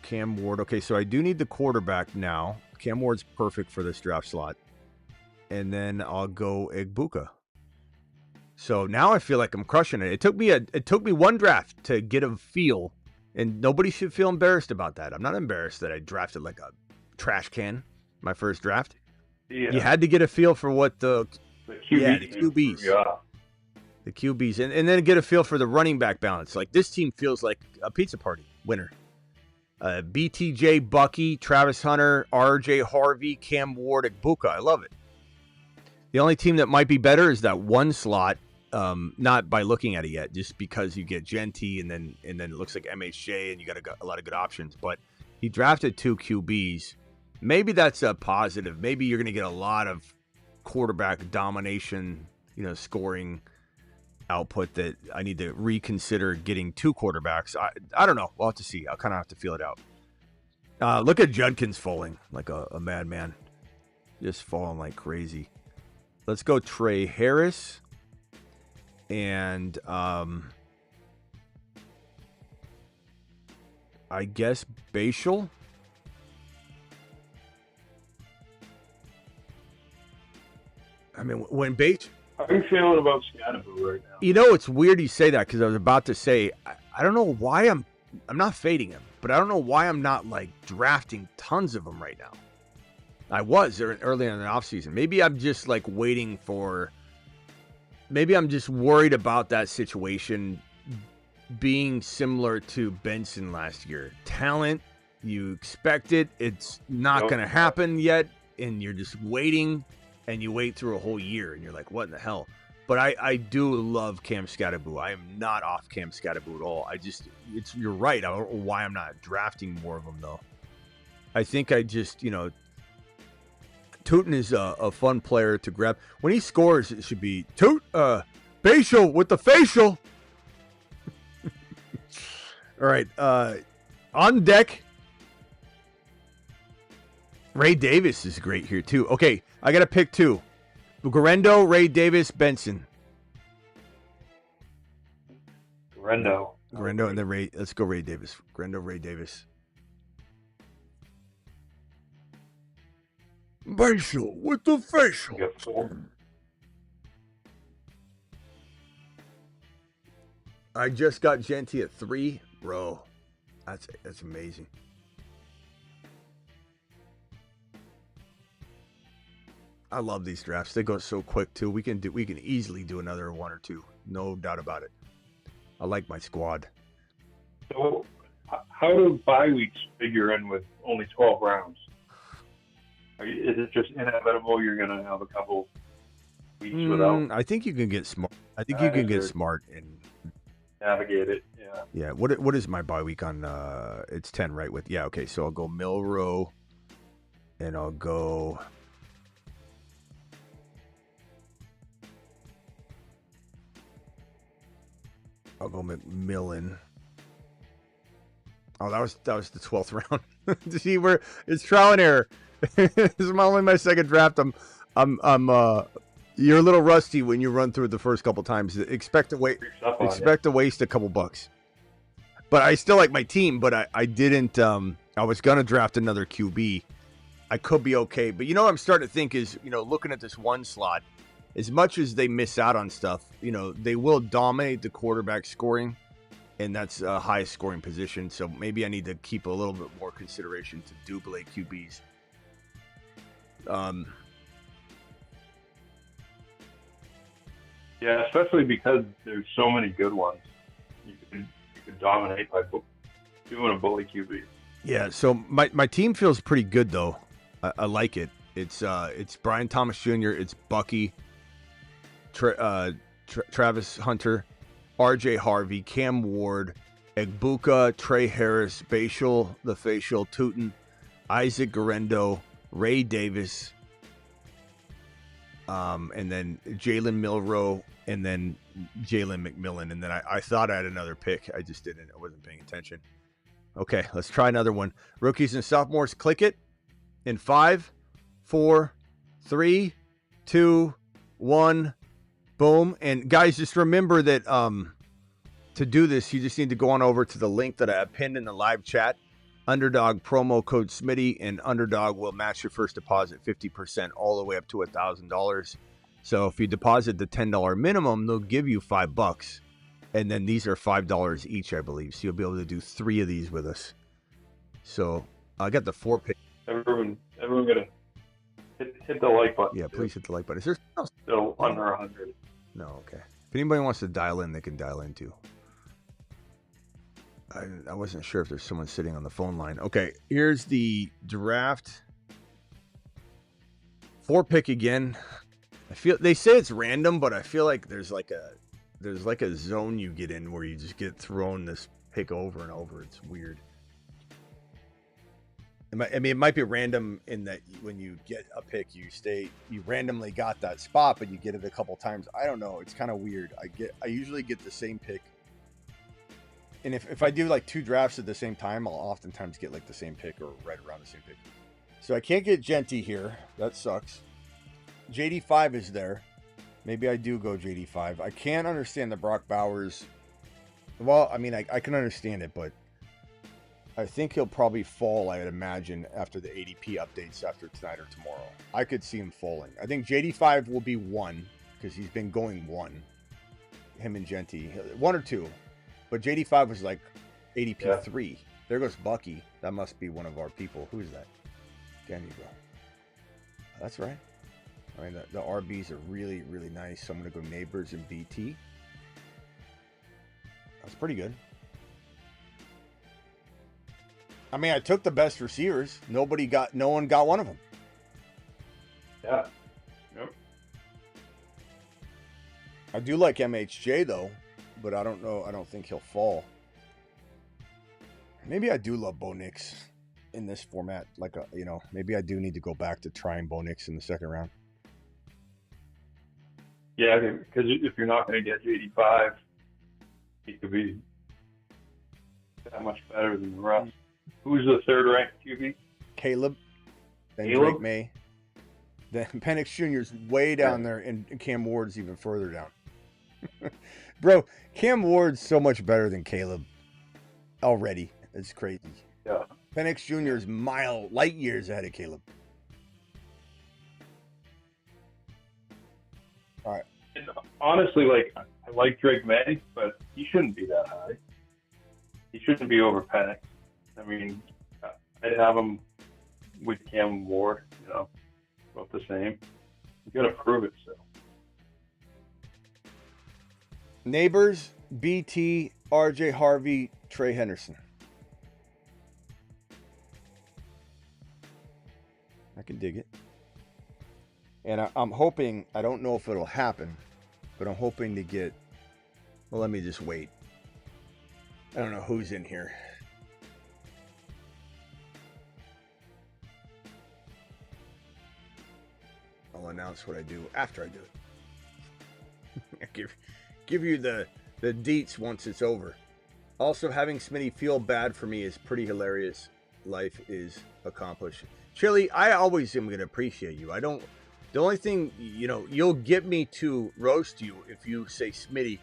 Cam Ward. Okay, so I do need the quarterback now. Cam Ward's perfect for this draft slot. And then I'll go Egbuka. So now I feel like I'm crushing it. It took me one draft to get a feel, and nobody should feel embarrassed about that. I'm not embarrassed that I drafted like a trash can my first draft. Yeah. You had to get a feel for what the QBs. Yeah. The QBs. And then get a feel for the running back balance. Like, this team feels like a pizza party winner. BTJ, Bucky, Travis Hunter, RJ Harvey, Cam Ward, Egbuka. I love it. The only team that might be better is that one slot, not by looking at it yet, just because you get Jeanty and then it looks like MHJ and you got a lot of good options. But he drafted 2 QBs. Maybe that's a positive. Maybe you're going to get a lot of quarterback domination, scoring output that I need to reconsider getting 2 quarterbacks. I don't know. We'll have to see. I'll kind of have to feel it out. Look at Judkins falling like a madman. Just falling like crazy. Let's go Trey Harris. And I guess Bashal. I mean, when Bashal. How are you feeling about Scatterboo right now? It's weird you say that, because I was about to say, I don't know why I'm not fading him, but I don't know why I'm not like drafting tons of them right now. I was early in the offseason. Maybe I'm just like waiting for. Maybe I'm just worried about that situation being similar to Benson last year. Talent, you expect it. It's not going to happen yet, and you're just waiting, and you wait through a whole year, and you're like, what in the hell? But I do love Cam Scatterboo. I am not off Cam Scatterboo at all. You're right. I don't know why I'm not drafting more of them, though. I think I just, Tootin is a fun player to grab. When he scores, it should be Bashal with the facial. All right. On deck, Ray Davis is great here, too. Okay, I got to pick 2. Guerrero, Ray Davis, Benson. Guerrero, and then Ray. Let's go Ray Davis. Guerrero, Ray Davis. Bashal with the facial. I just got Jeanty at 3, bro. That's amazing. I love these drafts. They go so quick too. We can easily do another 1 or 2. No doubt about it. I like my squad. So, how do bye weeks figure in with only 12 rounds? Is it just inevitable you're going to have a couple weeks without? I think you can get smart. I think you can get smart and navigate it. Yeah. Yeah. What is my bye week on? It's 10, right? Okay. So I'll go Milrow, and I'll go. McMillan. Oh, that was the 12th round. See, where it's trial and error. This is only my second draft. You're a little rusty when you run through it the first couple times. Expect to waste a couple bucks. But I still like my team, but I didn't I was gonna draft another QB. I could be okay. But what I'm starting to think is, looking at this one slot, as much as they miss out on stuff, they will dominate the quarterback scoring, and that's a highest scoring position. So maybe I need to keep a little bit more consideration to duplicate QBs. Yeah, especially because there's so many good ones. You could dominate by doing a bully QB. Yeah, so my team feels pretty good though. I like it. It's Brian Thomas Jr., it's Bucky, Travis Hunter, RJ Harvey, Cam Ward, Egbuka, Trey Harris, Bashal, the Facial, Tootin, Isaac Garendo, Ray Davis, and then Jalen Milrow, and then Jalen McMillan. And then I thought I had another pick. I just didn't. I wasn't paying attention. Okay, let's try another one. Rookies and sophomores, click it in 5, 4, 3, 2, 1, boom. And guys, just remember that to do this, you just need to go on over to the link that I have pinned in the live chat. Underdog promo code Smitty, and Underdog will match your first deposit 50% all the way up to $1,000. So if you deposit the $10 minimum, they'll give you $5. And then these are $5 each, I believe. So you'll be able to do 3 of these with us. So I got the 4 pick. Everyone gonna hit the like button. Yeah, please hit the like button. Is there something else? Still under 100. No, okay. If anybody wants to dial in, they can dial in too. I wasn't sure if there's someone sitting on the phone line. Okay, here's the draft. 4 pick again. They say it's random, but I feel like there's like a zone you get in where you just get thrown this pick over and over. It's weird. It might be random in that when you get a pick, you randomly got that spot, but you get it a couple times. I don't know. It's kind of weird. I usually get the same pick. And if I do like 2 drafts at the same time, I'll oftentimes get like the same pick or right around the same pick. So I can't get Jeanty here. That sucks. JD5 is there. Maybe I do go JD5. I can't understand the Brock Bowers. Well, I mean, I can understand it, but I think he'll probably fall, I would imagine, after the ADP updates after tonight or tomorrow. I could see him falling. I think JD5 will be 1 because he's been going 1. Him and Jeanty. 1 or 2. But JD5 was like ADP 3. There goes Bucky. That must be one of our people. Who is that? Can you go? That's right. I mean, the RBs are really, really nice. So I'm going to go Neighbors and BT. That's pretty good. I mean, I took the best receivers. No one got one of them. Yeah. Yep. I do like MHJ though, but I don't know. I don't think he'll fall. Maybe I do love Bo Nix in this format. Maybe I do need to go back to trying Bo Nix in the second round. Yeah, because if you're not going to get JD5, he could be that much better than the rest. Who's the third ranked QB? Caleb. Then Caleb? Drake May. Then Penix Jr.'s way down there, and Cam Ward's even further down. Bro, Cam Ward's so much better than Caleb already. It's crazy. Yeah. Penix Jr. is light years ahead of Caleb. All right. And honestly, I like Drake May, but he shouldn't be that high. He shouldn't be over Penix. I mean, I'd have him with Cam Ward, about the same. You got to prove it still. Neighbors, BT, RJ Harvey, Trey Henderson. I can dig it. And I'm hoping, I don't know if it'll happen, but I'm hoping to get, well, let me just wait. I don't know who's in here. I'll announce what I do after I do it. give you the deets once it's over. Also, having Smitty feel bad for me is pretty hilarious. Life is accomplished. Chili, I always am going to appreciate you. The only thing, you'll get me to roast you if you say, Smitty,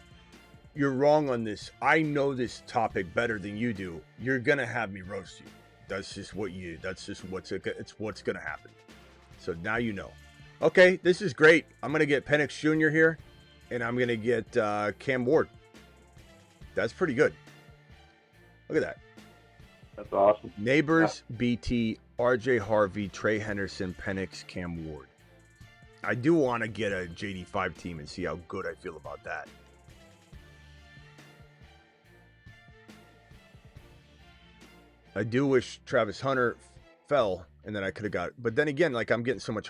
you're wrong on this. I know this topic better than you do. You're going to have me roast you. That's just it's what's going to happen. So now you know. Okay, this is great. I'm going to get Penix Jr. here, and I'm going to get Cam Ward. That's pretty good. Look at that. That's awesome. Neighbors, yeah. BT, RJ Harvey, Trey Henderson, Penix, Cam Ward. I do want to get a JD5 team and see how good I feel about that. I do wish Travis Hunter fell, and then I could have got. But then again, like, I'm getting so much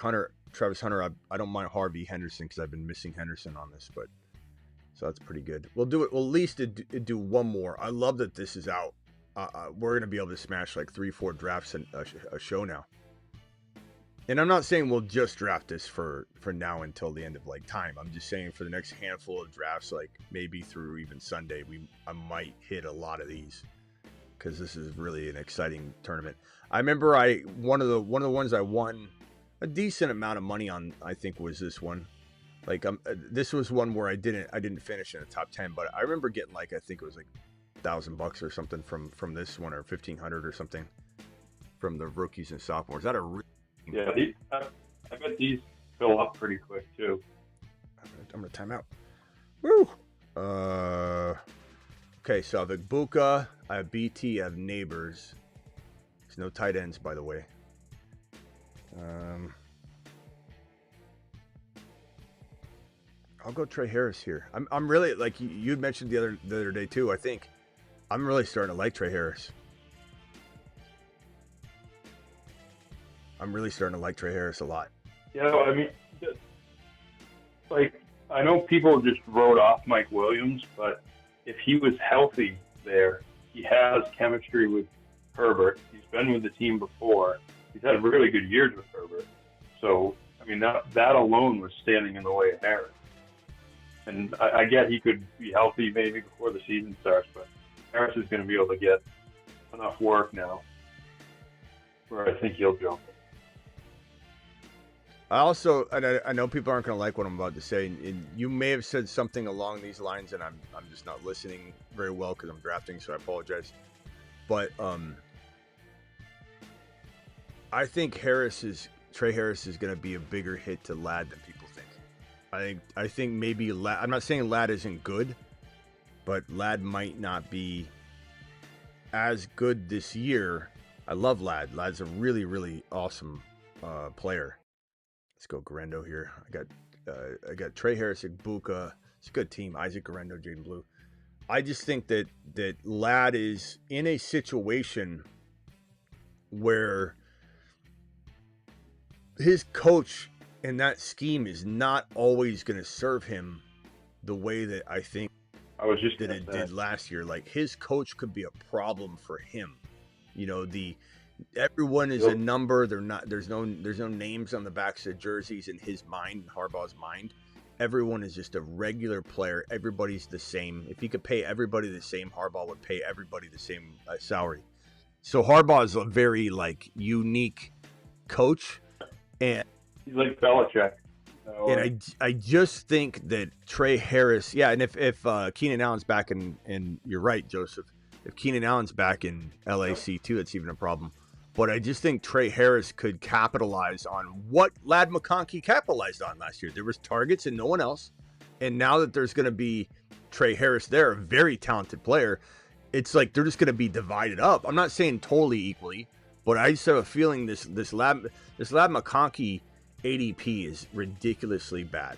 Travis Hunter. I don't mind Harvey Henderson because I've been missing Henderson on this, but so that's pretty good. We'll do it. We'll at least do one more. I love that this is out. We're gonna be able to smash like 3-4 drafts in a show now. And I'm not saying we'll just draft this for now until the end of like time. I'm just saying for the next handful of drafts, like maybe through even Sunday, I might hit a lot of these. Because this is really an exciting tournament. I remember one of the ones I won a decent amount of money on, I think, was this one. Like this was one where I didn't finish in the top 10, but I remember getting like, I think it was like $1,000 or something from this one, or 1,500 or something from the rookies and sophomores. That yeah, I bet these fill up pretty quick too. I'm gonna time out. Woo. Okay, so I have Ibuka, I have BT, I have Neighbors. There's no tight ends, by the way. I'll go Trey Harris here. I'm really, like you mentioned the other day too, I think. I'm really starting to like Trey Harris. I'm really starting to like Trey Harris a lot. I mean, like, I know people just wrote off Mike Williams, but if he was healthy there, he has chemistry with Herbert. He's been with the team before. He's had really good years with Herbert. So, I mean, that alone was standing in the way of Harris. And I get he could be healthy maybe before the season starts, but Harris is going to be able to get enough work now where I think he'll jump. I know people aren't going to like what I'm about to say, and you may have said something along these lines, and I'm just not listening very well because I'm drafting, so I apologize. But I think Trey Harris is going to be a bigger hit to Ladd than people think. I think maybe Ladd. I'm not saying Ladd isn't good, but Ladd might not be as good this year. I love Ladd. Ladd's a really, really awesome player. Let's go Garendo here. I got Trey Harris, Ibuka. It's a good team. Isaac Garendo, Jaden Blue. I just think that Ladd is in a situation where his coach and that scheme is not always going to serve him the way that I think that it did last year. Like, his coach could be a problem for him. Everyone is a number. There's no names on the backs of jerseys in his mind, in Harbaugh's mind. Everyone is just a regular player. Everybody's the same. If he could pay everybody the same, Harbaugh would pay everybody the same salary. So Harbaugh is a very unique coach, and he's like Belichick. And I just think that Trey Harris, yeah, and if Keenan Allen's back and you're right, Joseph, if Keenan Allen's back in LAC too, it's even a problem. But I just think Trey Harris could capitalize on what Ladd McConkey capitalized on last year. There was targets and no one else. And now that there's going to be Trey Harris there, a very talented player, it's like they're just going to be divided up. I'm not saying totally equally, but I just have a feeling this Ladd McConkey ADP is ridiculously bad.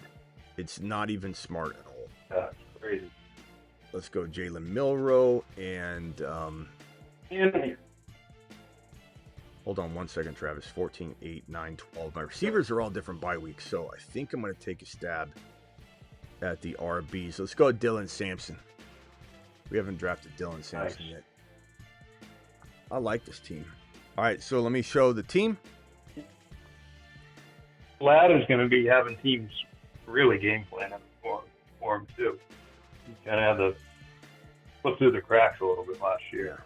It's not even smart at all. Yeah, it's crazy. Let's go Jalen Milroe and hold on one second, Travis. 14, 8, 9, 12. My receivers are all different bye weeks, so I think I'm going to take a stab at the RBs. Let's go Dylan Sampson. We haven't drafted Dylan Sampson yet. I like this team. All right, so let me show the team. Ladder's going to be having teams really game planning for him too. He kind of had to slip through the cracks a little bit last year,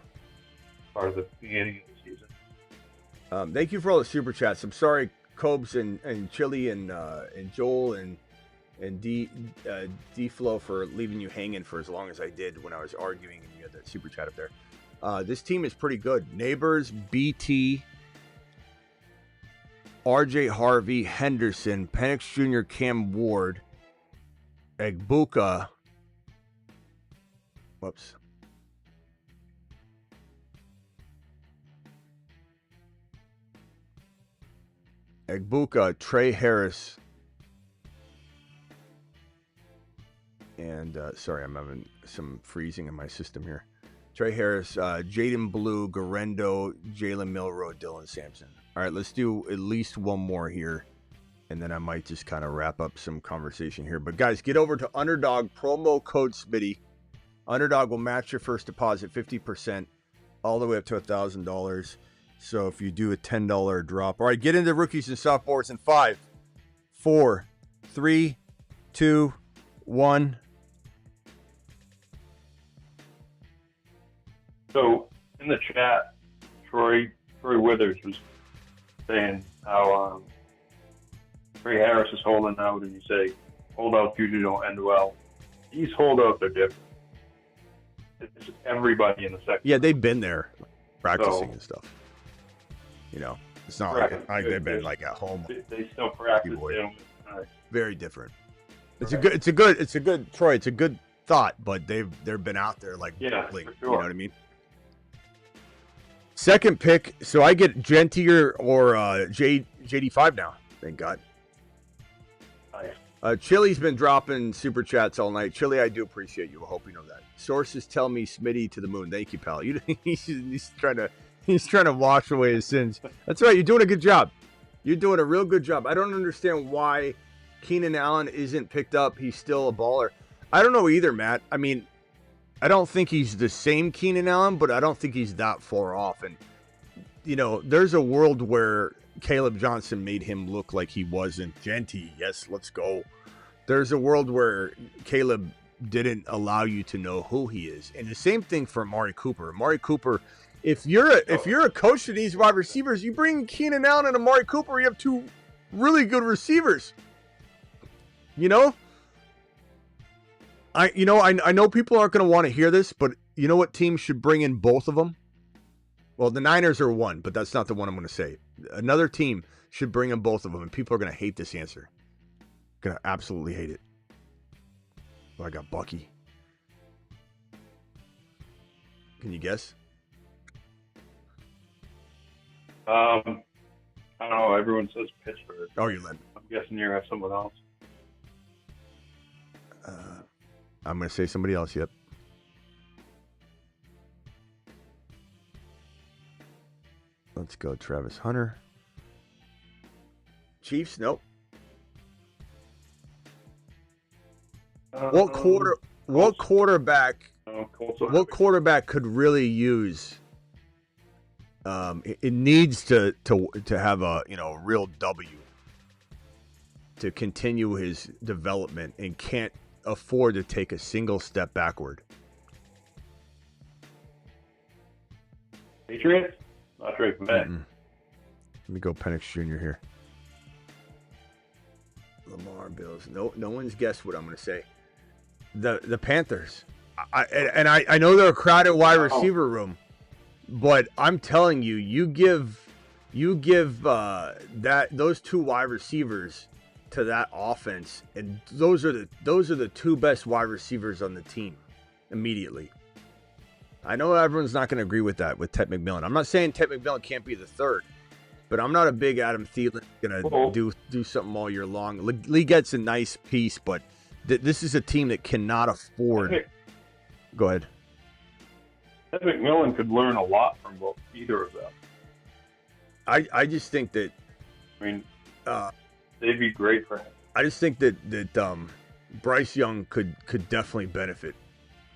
part of the beginning of the season. Thank you for all the super chats. I'm sorry, Cobes and Chili and Joel and D Flow for leaving you hanging for as long as I did when I was arguing and you had that super chat up there. This team is pretty good. Neighbors, BT, RJ Harvey, Henderson, Penix Jr., Cam Ward, Egbuka. Whoops. Egbuka, Trey Harris, and sorry, I'm having some freezing in my system here. Trey Harris, Jaden Blue, Garendo, Jalen Milroe, Dylan Sampson. All right, let's do at least one more here, and then I might just kind of wrap up some conversation here. But guys, get over to Underdog, promo code Smitty. Underdog will match your first deposit 50%, all the way up to $1,000. So if you do a $10 drop. All right, get into rookies and sophomores in 5, 4, 3, 2, 1. So in the chat, Troy Withers was saying how Trey Harris is holding out, and you say holdouts usually don't end well. These holdouts are different. It's everybody in the second. Yeah, they've been there practicing and stuff. You know, it's not like they've been like at home. They still practice. Very different. It's a good Troy. It's a good thought, but they've been out there like for sure. You know what I mean? Second pick, so I get Jeanty or JD5 now. Thank God. Chili's been dropping super chats all night. Chili, I do appreciate you. I hope you know that. Sources tell me Smitty to the moon. Thank you, pal. He's trying to wash away his sins. That's right. You're doing a good job. You're doing a real good job. I don't understand why Keenan Allen isn't picked up. He's still a baller. I don't know either, Matt. I mean, I don't think he's the same Keenan Allen, but I don't think he's that far off. And, you know, there's a world where Caleb Johnson made him look like he wasn't Jeanty. Yes, let's go. There's a world where Caleb didn't allow you to know who he is. And the same thing for Amari Cooper. Amari Cooper, if you're a coach to these wide receivers, you bring Keenan Allen and Amari Cooper, you have two really good receivers. You know? I know people aren't going to want to hear this, but you know what team should bring in both of them? Well, the Niners are one, but that's not the one I'm going to say. Another team should bring in both of them, and people are going to hate this answer. Going to absolutely hate it. Well, I got Bucky. Can you guess? I don't know. Everyone says Pittsburgh. Oh, you led. I'm guessing you have someone else. I'm going to say somebody else. Yep. Let's go, Travis Hunter. Chiefs? Nope. What quarterback could really use? It needs to have a real W to continue his development and can't afford to take a single step backward. Patriots? Not Drake May. Let me go Penix Jr. here. Lamar, Bills. No one's guessed what I'm going to say. The Panthers. I know they're a crowded wide receiver room, but I'm telling you, you give those two wide receivers to that offense, and those are the two best wide receivers on the team immediately. I know everyone's not going to agree with that with Ted McMillan. I'm not saying Ted McMillan can't be the third, but I'm not a big Adam Thielen going to do something all year long. Lee gets a nice piece, but this is a team that cannot afford. Go ahead. Ted McMillan could learn a lot from either of them. I just think that. I mean, they'd be great for him. I just think that Bryce Young could definitely benefit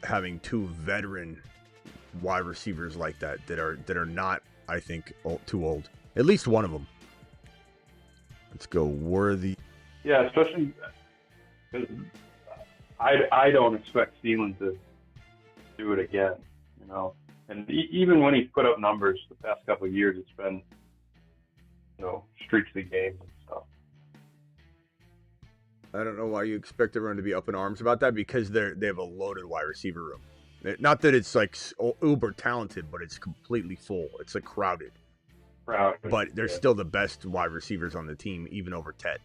having two veteran wide receivers like that are not, I think, too old. At least one of them. Let's go Worthy. Yeah, especially because I don't expect Thielen to do it again, you know. And even when he's put up numbers the past couple of years, it's been, you know, streaks of games and stuff. I don't know why you expect everyone to be up in arms about that, because they have a loaded wide receiver room. Not that it's like uber talented, but it's completely full. It's like crowded. But they're still the best wide receivers on the team, even over Ted.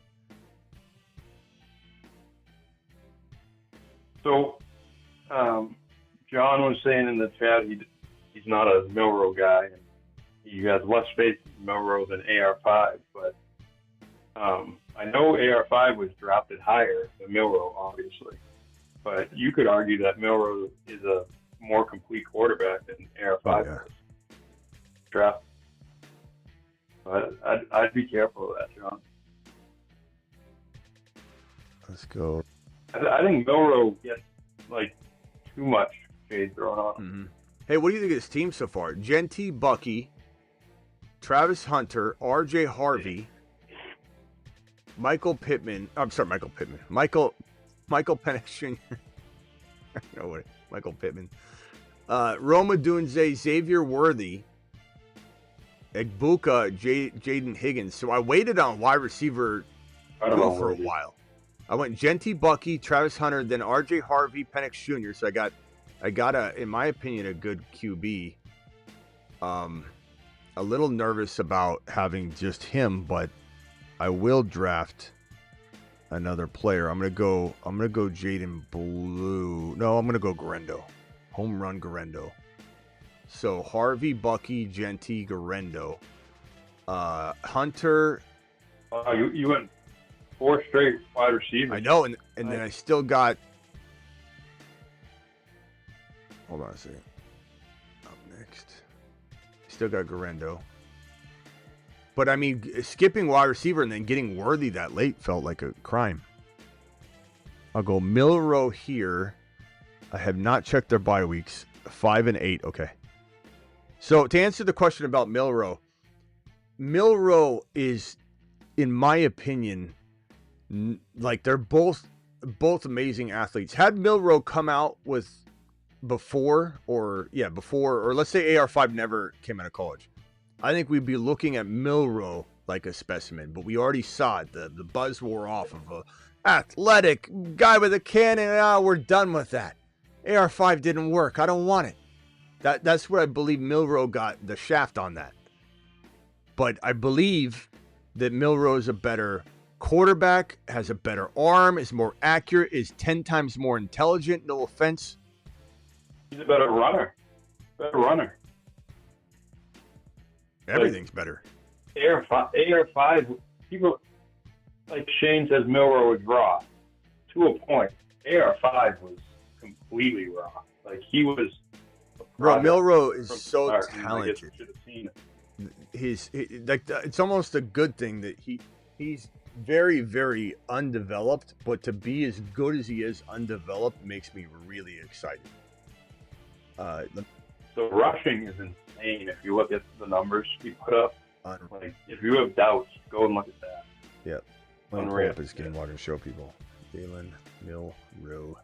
So, John was saying in the chat he's not a Milrow guy, and he has less faith in Milrow than AR5. But I know AR5 was drafted higher than Milrow, obviously. But you could argue that Milrow is a more complete quarterback than AR5 was. Draft. But I'd be careful of that, John. Let's go. I think Milrow gets like too much shade thrown on him. Mm-hmm. Hey, what do you think of this team so far? Jeanty, Bucky, Travis Hunter, RJ Harvey, Michael Pittman. Michael Penix Jr. No way. Michael Pittman. Roma Dunze, Xavier Worthy, Egbuka, Jaden Higgins. So I waited on wide receiver for a while. I went Jeanty, Bucky, Travis Hunter, then RJ Harvey, Penix Jr. So I got in my opinion, a good QB. A little nervous about having just him, but I will draft another player. I'm gonna go Jaden Blue. No, I'm gonna go Garendo. Home run Garendo. So Harvey, Bucky, Jeanty, Garendo. Hunter. You went 4 straight wide receivers. I know, and then I still got. Hold on a second. Up next. Still got Garendo. But I mean, skipping wide receiver and then getting Worthy that late felt like a crime. I'll go Milrow here. I have not checked their bye weeks. 5 and 8. Okay. So to answer the question about Milrow is, in my opinion, like they're both amazing athletes. Had Milrow come out with before, or let's say AR5 never came out of college, I think we'd be looking at Milrow like a specimen. But we already saw it. The buzz wore off of a athletic guy with a cannon. We're done with that. AR5 didn't work. I don't want it. That's where I believe Milrow got the shaft on that. But I believe that Milrow is a better quarterback, has a better arm, is more accurate, is 10 times more intelligent. No offense. He's a better runner. Everything's better. AR5, people, like Shane says, Milrow was raw. To a point. AR5 was completely raw. Like, he was... Bro, Milrow is so start. talented. I should have seen it. It's almost a good thing that he's very, very undeveloped, but to be as good as he is undeveloped makes me really excited. The rushing is insane if you look at the numbers he put up. Like, if you have doubts, go and look at that. Yeah. Let me pull up his game log and show people. Jalen Milrow.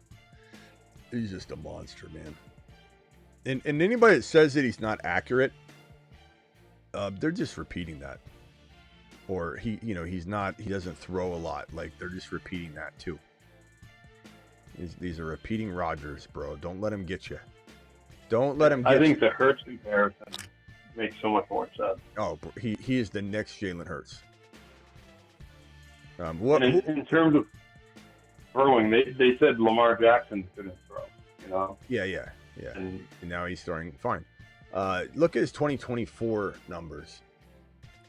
He's just a monster, man. And anybody that says that he's not accurate, they're just repeating that. Or he doesn't throw a lot. Like, they're just repeating that too. These are repeating Rodgers, bro. Don't let him get you. Don't let him get you. I think the Hurts comparison makes so much more sense. Oh, he is the next Jalen Hurts. In terms of throwing, they said Lamar Jackson couldn't throw, you know? Yeah. And now he's throwing fine. Look at his 2024 numbers.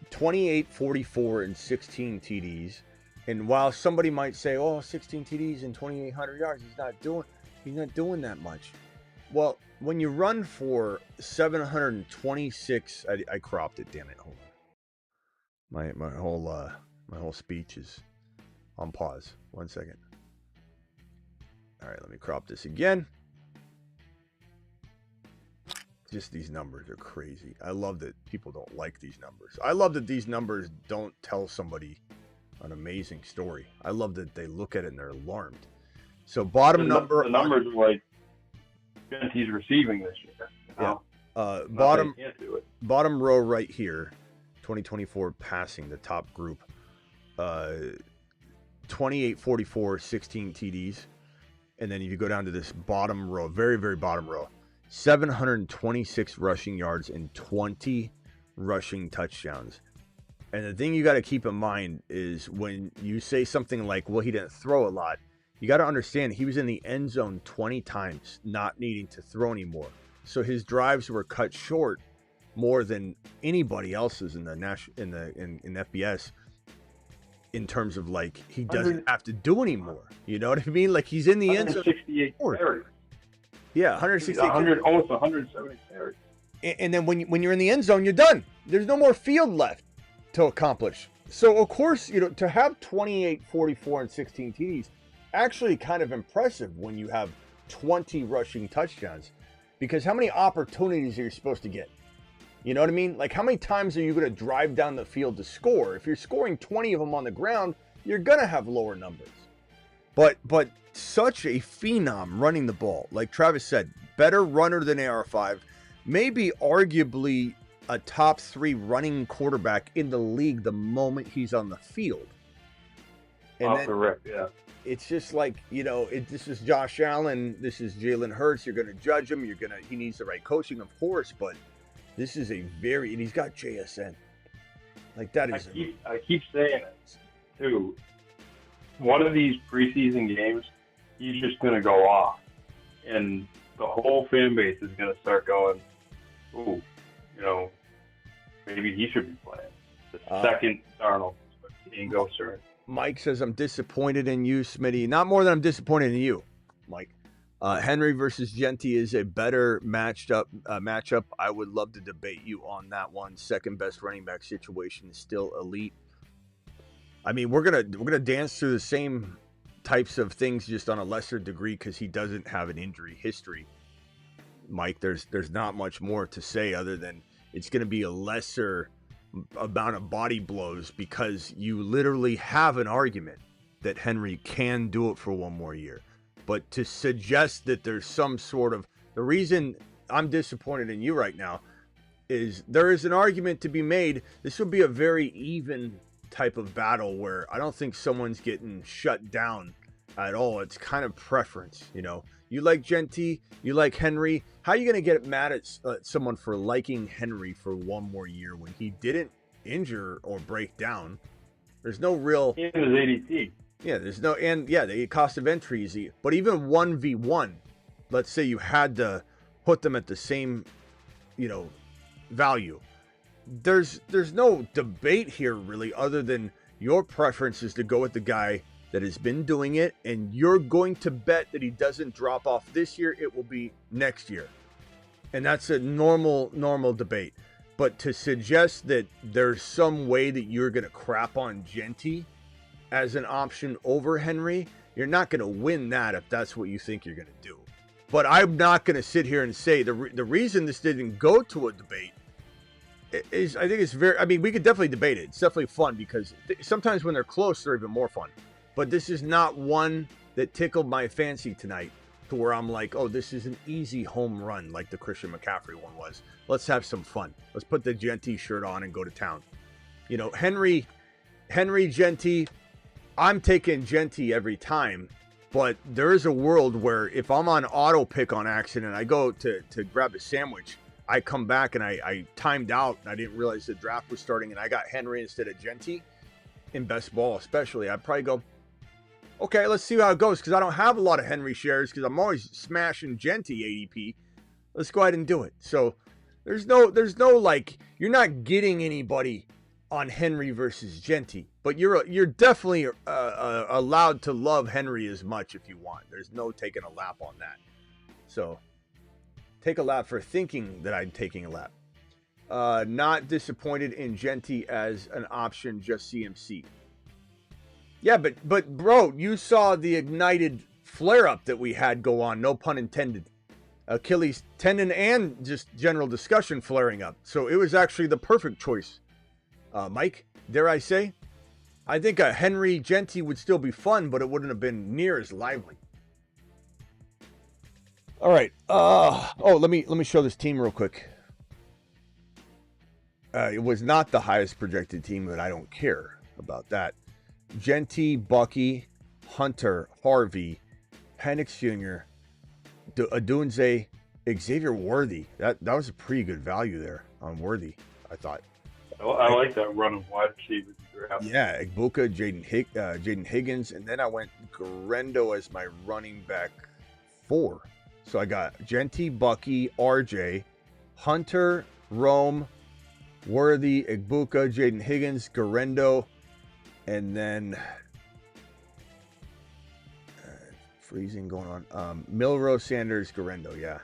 28, 44, and 16 TDs. And while somebody might say, 16 TDs and 2,800 yards, he's not doing that much. Well, when you run for 726, I cropped it, damn it. Hold on. My whole speech is on pause. 1 second. All right, let me crop this again. just these numbers are crazy. I love that people don't like these numbers. I love that these numbers don't tell somebody an amazing story. I love that they look at it and they're alarmed. So bottom number. The numbers are like Jeanty's receiving this year. You know? Yeah. Bottom row right here, 2024 passing, the top group. 28, 44, 16 TDs. And then if you go down to this bottom row, very, very bottom row, 726 rushing yards and 20 rushing touchdowns. And the thing you got to keep in mind is when you say something like, well, he didn't throw a lot, you got to understand he was in the end zone 20 times, not needing to throw anymore. So his drives were cut short more than anybody else's in the in FBS. In terms of like he doesn't have to do anymore, you know what I mean? Like he's in the end zone. 168 carries. Yeah, 168. Almost 170 carries. And then when you're in the end zone, you're done. There's no more field left to accomplish. So of course, you know, to have 28, 44, and 16 TDs, actually kind of impressive when you have 20 rushing touchdowns, because how many opportunities are you supposed to get? You know what I mean? Like, how many times are you going to drive down the field to score? If you're scoring 20 of them on the ground, you're going to have lower numbers. But such a phenom running the ball. Like Travis said, better runner than AR5. Maybe arguably a top 3 running quarterback in the league the moment he's on the field. And off the rip, yeah. It's just like, you know, this is Josh Allen. This is Jalen Hurts. You're going to judge him. He needs the right coaching, of course, but this is and he's got JSN. Like that is. I keep saying it too. One of these preseason games, he's just going to go off, and the whole fan base is going to start going, "Ooh, you know, maybe he should be playing." The second Darnold seeing go, sir. Mike says, "I'm disappointed in you, Smitty. Not more than I'm disappointed in you, Mike." Henry versus Jeanty is a better matchup. I would love to debate you on that one. Second best running back situation is still elite. I mean, we're gonna dance through the same types of things, just on a lesser degree, because he doesn't have an injury history. Mike, there's not much more to say other than it's gonna be a lesser amount of body blows, because you literally have an argument that Henry can do it for one more year. But to suggest that there's some sort of... The reason I'm disappointed in you right now is there is an argument to be made. This would be a very even type of battle where I don't think someone's getting shut down at all. It's kind of preference, you know. You like Jeanty, you like Henry. How are you going to get mad at someone for liking Henry for one more year when he didn't injure or break down? There's no real... He was ADT. Yeah, there's no, and yeah, the cost of entry is, but even 1v1, let's say you had to put them at the same, you know, value. There's no debate here really, other than your preference is to go with the guy that has been doing it, and you're going to bet that he doesn't drop off this year, it will be next year. And that's a normal debate. But to suggest that there's some way that you're going to crap on Jeanty as an option over Henry, you're not going to win that if that's what you think you're going to do. But I'm not going to sit here and say the reason this didn't go to a debate is, I think it's very... I mean, we could definitely debate it. It's definitely fun, because sometimes when they're close, they're even more fun. But this is not one that tickled my fancy tonight to where I'm like, oh, this is an easy home run like the Christian McCaffrey one was. Let's have some fun. Let's put the Jeanty shirt on and go to town. You know, Henry, Jeanty... I'm taking Jeanty every time, but there is a world where if I'm on auto pick on accident, I go to grab a sandwich, I come back and I timed out and I didn't realize the draft was starting and I got Henry instead of Jeanty in best ball especially, I'd probably go, okay, let's see how it goes, because I don't have a lot of Henry shares because I'm always smashing Jeanty ADP. Let's go ahead and do it. So there's no like, you're not getting anybody on Henry versus Jeanty, but you're definitely allowed to love Henry as much if you want. There's no taking a lap on that. So take a lap for thinking that I'm taking a lap. Not disappointed in Jeanty as an option, just CMC. Yeah, but bro, you saw the ignited flare up that we had go on, no pun intended. Achilles tendon and just general discussion flaring up. So it was actually the perfect choice. Mike, dare I say? I think a Henry Jeanty would still be fun, but it wouldn't have been near as lively. All right. Let me show this team real quick. It was not the highest projected team, but I don't care about that. Jeanty, Bucky, Hunter, Harvey, Penix Jr., Adunze, Xavier Worthy. That was a pretty good value there on Worthy, I thought. I like that run of wide receivers. Yeah, Egbuka, Jaden Higgins, and then I went Garendo as my running back 4. So I got Jeanty, Bucky, RJ, Hunter, Rome, Worthy, Egbuka, Jaden Higgins, Garendo, and then freezing going on. Milrow, Sanders, Garendo, yeah.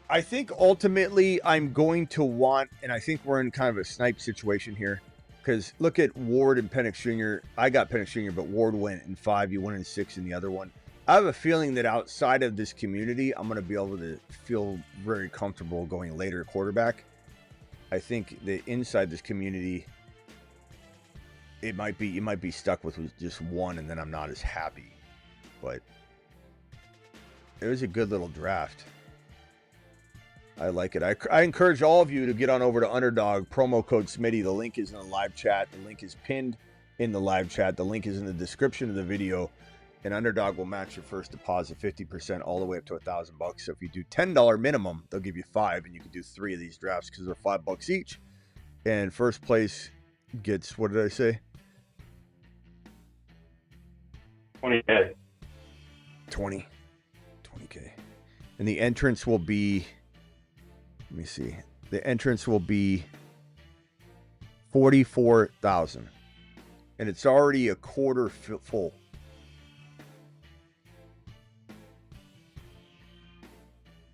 I think ultimately I'm going to want, and I think we're in kind of a snipe situation here, because look at Ward and Penix Jr. I got Penix Jr., but Ward went in 5, you went in 6 in the other one. I have a feeling that outside of this community, I'm going to be able to feel very comfortable going later quarterback. I think that inside this community, you might be stuck with just one, and then I'm not as happy. But it was a good little draft. I like it. I encourage all of you to get on over to Underdog, promo code Smitty. The link is in the live chat. The link is pinned in the live chat. The link is in the description of the video. And Underdog will match your first deposit 50% all the way up to $1,000. So if you do $10 minimum, they'll give you 5, and you can do 3 of these drafts because they're $5 each. And first place gets, what did I say? $20K. 20K. And the entrance will be, let me see. The entrance will be 44,000. And it's already a quarter full.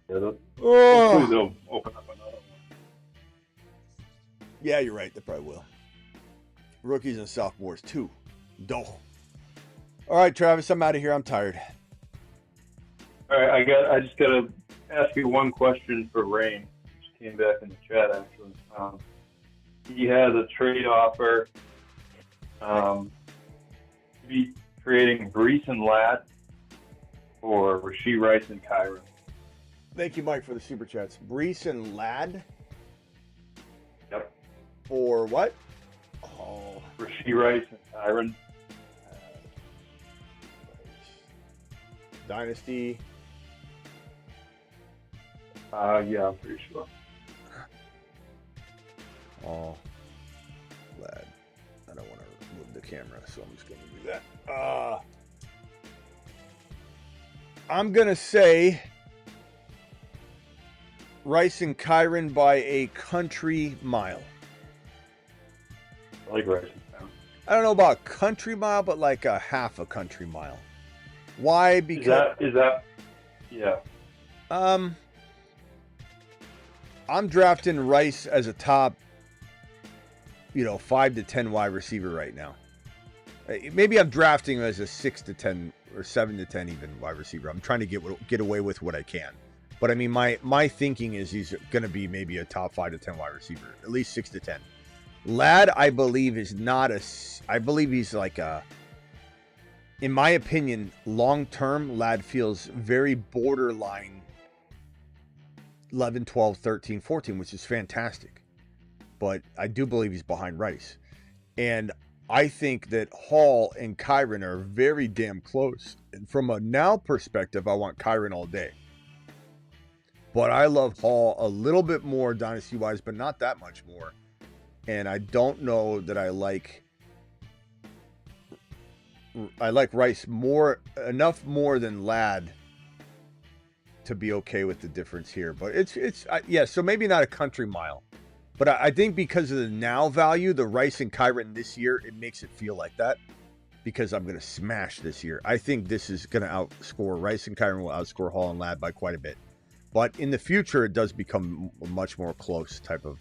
Yeah, hopefully they'll open up another one. Yeah, you're right. They probably will. Rookies and sophomores too. Duh. All right, Travis, I'm out of here. I'm tired. All right, I just got to ask you one question for Rain. Just came back in the chat, actually. He has a trade offer. Be creating Brees and Ladd or Rashee Rice and Kyron. Thank you, Mike, for the super chats. Brees and Ladd? Yep. For what? Oh. Rashee Rice and Kyron. Dynasty. Yeah, I'm pretty sure. Oh. Ladd. I don't want to move the camera, so I'm just going to do that. I'm going to say Rice and Kyron by a country mile. I like Rice and Kyron. I don't know about country mile, but like a half a country mile. Why? Because is that yeah. I'm drafting Rice as a top, 5 to 10 wide receiver right now. Maybe I'm drafting him as a 6 to 10 or 7 to 10 even wide receiver. I'm trying to get away with what I can. But I mean, my thinking is he's going to be maybe a top 5 to 10 wide receiver, at least 6 to 10. Ladd, I believe, is not I believe he's like in my opinion, long term, Ladd feels very borderline 11, 12, 13, 14, which is fantastic. But I do believe he's behind Rice. And I think that Hall and Kyron are very damn close. And from a now perspective, I want Kyron all day. But I love Hall a little bit more dynasty-wise, but not that much more. And I don't know that I like Rice enough more than Ladd to be okay with the difference here. But it's so maybe not a country mile. But I think because of the now value, the Rice and Kyron this year, it makes it feel like that. Because I'm going to smash this year. I think this is going to outscore, Rice and Kyron will outscore Hall and Ladd by quite a bit. But in the future, it does become a much more close type of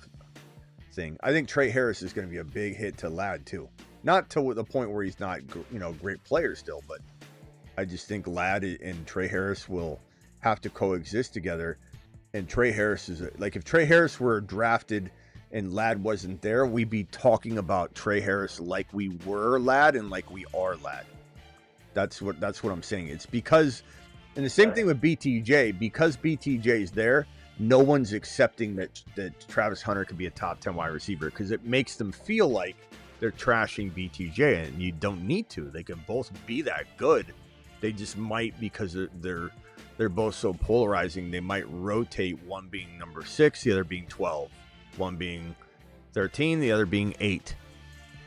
thing. I think Trey Harris is going to be a big hit to Ladd too. Not to the point where he's not, great player still, but I just think Ladd and Trey Harris will have to coexist together. And Trey Harris is like, if Trey Harris were drafted and Ladd wasn't there, we'd be talking about Trey Harris like we were Ladd and like we are Ladd. That's what I'm saying. It's because, and the same thing with BTJ, because BTJ is there, no one's accepting that Travis Hunter could be a top 10 wide receiver, because it makes them feel like they're trashing BTJ, and you don't need to. They can both be that good. They just might, because they're both so polarizing, they might rotate, one being number 6, the other being 12, one being 13, the other being 8,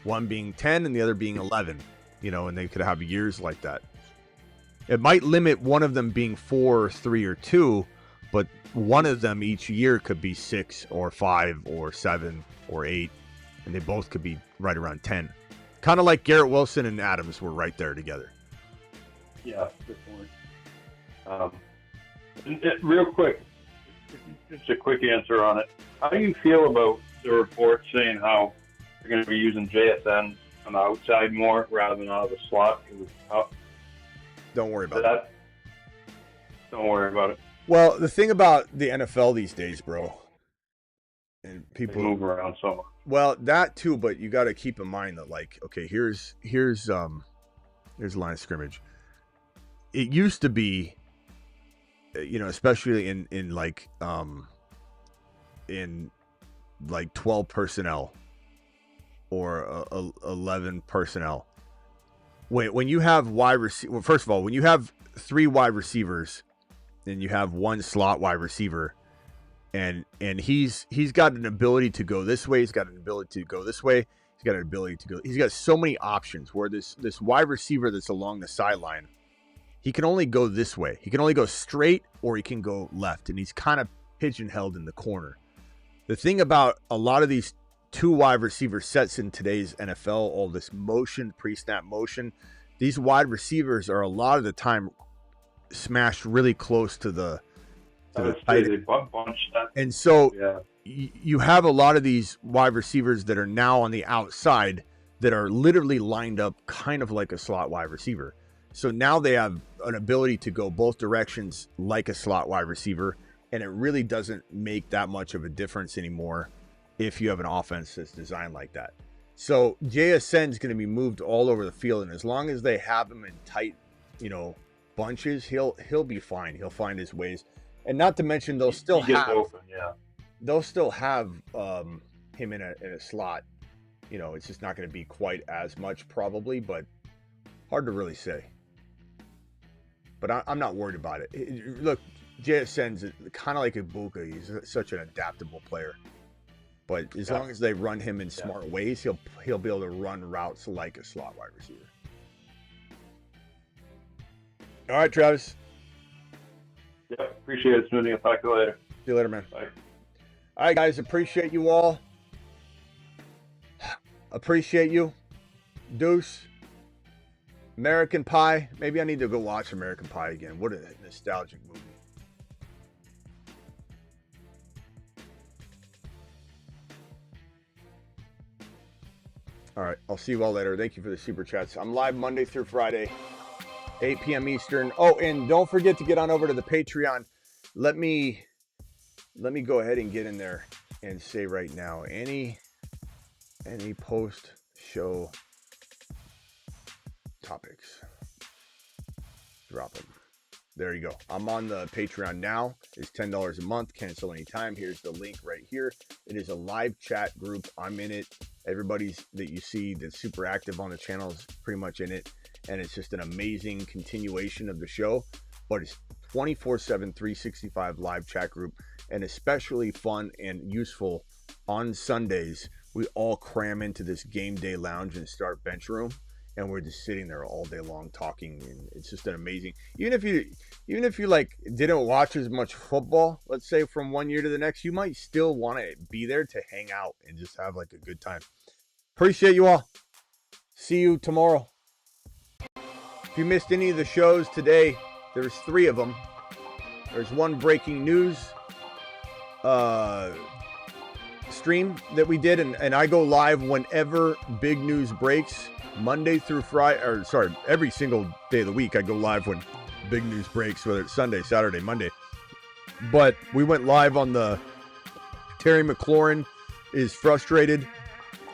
one being 10, and the other being 11. And they could have years like that. It might limit one of them being 4, 3, or 2, but one of them each year could be 6 or 5 or 7 or 8, and they both could be right around 10. Kind of like Garrett Wilson and Adams were right there together. Yeah, good point. Real quick, just a quick answer on it. How do you feel about the report saying how they're going to be using JSN on the outside more rather than out of the slot? Don't worry about that. Don't worry about it. Well, the thing about the NFL these days, bro, and people move around so much. Well, that too, but you got to keep in mind that, like, okay, here's a line of scrimmage. It used to be, especially in 12 personnel or 11 personnel. When you have wide receiver, well, first of all, when you have 3 wide receivers, and you have 1 slot wide receiver, and he's got an ability to go this way, he's got an ability to go this way, he's got so many options, where this wide receiver that's along the sideline, he can only go this way. He can only go straight, or he can go left, and he's kind of pigeonholed in the corner. The thing about a lot of these 2 wide receiver sets in today's NFL, all this motion, pre-snap motion, these wide receivers are a lot of the time smashed really close to the tight end. And so you have a lot of these wide receivers that are now on the outside that are literally lined up kind of like a slot wide receiver. So now they have an ability to go both directions like a slot wide receiver, and it really doesn't make that much of a difference anymore if you have an offense that's designed like that. So JSN is going to be moved all over the field, and as long as they have him in tight, bunches, he'll be fine. He'll find his ways, and not to mention they'll still have him in a slot. It's just not going to be quite as much probably, but hard to really say. But I'm not worried about it. Look, JSN's kind of like Ibuka. He's such an adaptable player. But as long as they run him in smart ways, he'll be able to run routes like a slot wide receiver. All right, Travis. Yeah, appreciate it, Smitty. I'll talk to you later. See you later, man. Bye. All right, guys. Appreciate you all. Appreciate you. Deuce. American Pie. Maybe I need to go watch American Pie again. What a nostalgic movie. All right. I'll see you all later. Thank you for the super chats. I'm live Monday through Friday, 8 p.m. Eastern. Oh, and don't forget to get on over to the Patreon. Let me go ahead and get in there and say right now, any post show topics, drop them. There you go. I'm on the Patreon now. It's $10 a month. Cancel anytime. Here's the link right here. It is a live chat group. I'm in it. Everybody's that you see that's super active on the channel is pretty much in it. And it's just an amazing continuation of the show. But it's 24/7, 365 live chat group. And especially fun and useful on Sundays. We all cram into this game day lounge and start bench room. And we're just sitting there all day long talking, and it's just an amazing. Even if you like didn't watch as much football, let's say from one year to the next, you might still want to be there to hang out and just have like a good time. Appreciate you all. See you tomorrow. If you missed any of the shows today, there's 3 of them. There's one breaking news stream that we did, and I go live whenever big news breaks. Monday through Friday, every single day of the week, I go live when big news breaks, whether it's Sunday, Saturday, Monday. But we went live on the Terry McLaurin is frustrated,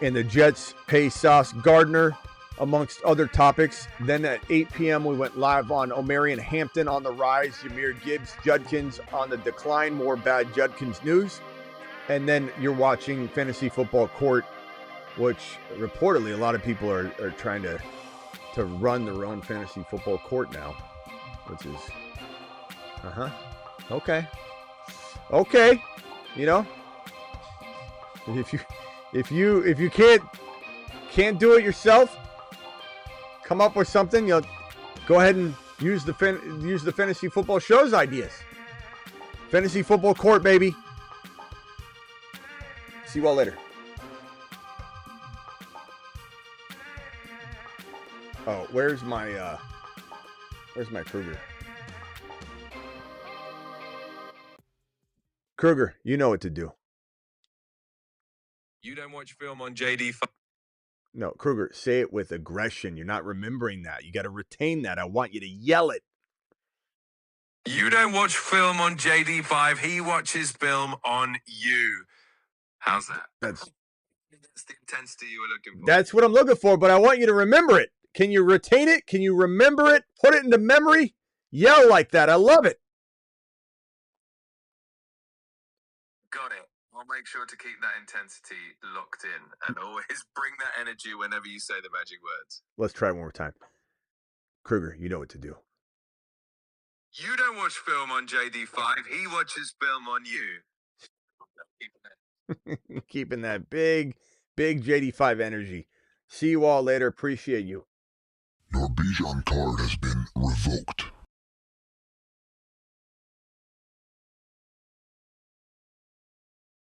and the Jets pay Sauce Gardner, amongst other topics. Then at 8 p.m., we went live on Omarion Hampton on the rise, Jahmyr Gibbs, Judkins on the decline, more bad Judkins news. And then you're watching Fantasy Football Court, which reportedly a lot of people are trying to run their own Fantasy Football Court now, which is, okay, you know, if you can't do it yourself, come up with something. You know, go ahead and use the Fantasy Football Show's ideas. Fantasy Football Court, baby. See you all later. Oh, where's my Kruger? Kruger, you know what to do. You don't watch film on JD5. No, Kruger, say it with aggression. You're not remembering that. You got to retain that. I want you to yell it. You don't watch film on JD5. He watches film on you. How's that? That's the intensity you were looking for. That's what I'm looking for, but I want you to remember it. Can you retain it? Can you remember it? Put it into memory? Yell like that. I love it. Got it. I'll make sure to keep that intensity locked in and always bring that energy whenever you say the magic words. Let's try it one more time. Kruger, you know what to do. You don't watch film on JD5. He watches film on you. Keeping that big JD5 energy. See you all later. Appreciate you. Your Bijan card has been revoked.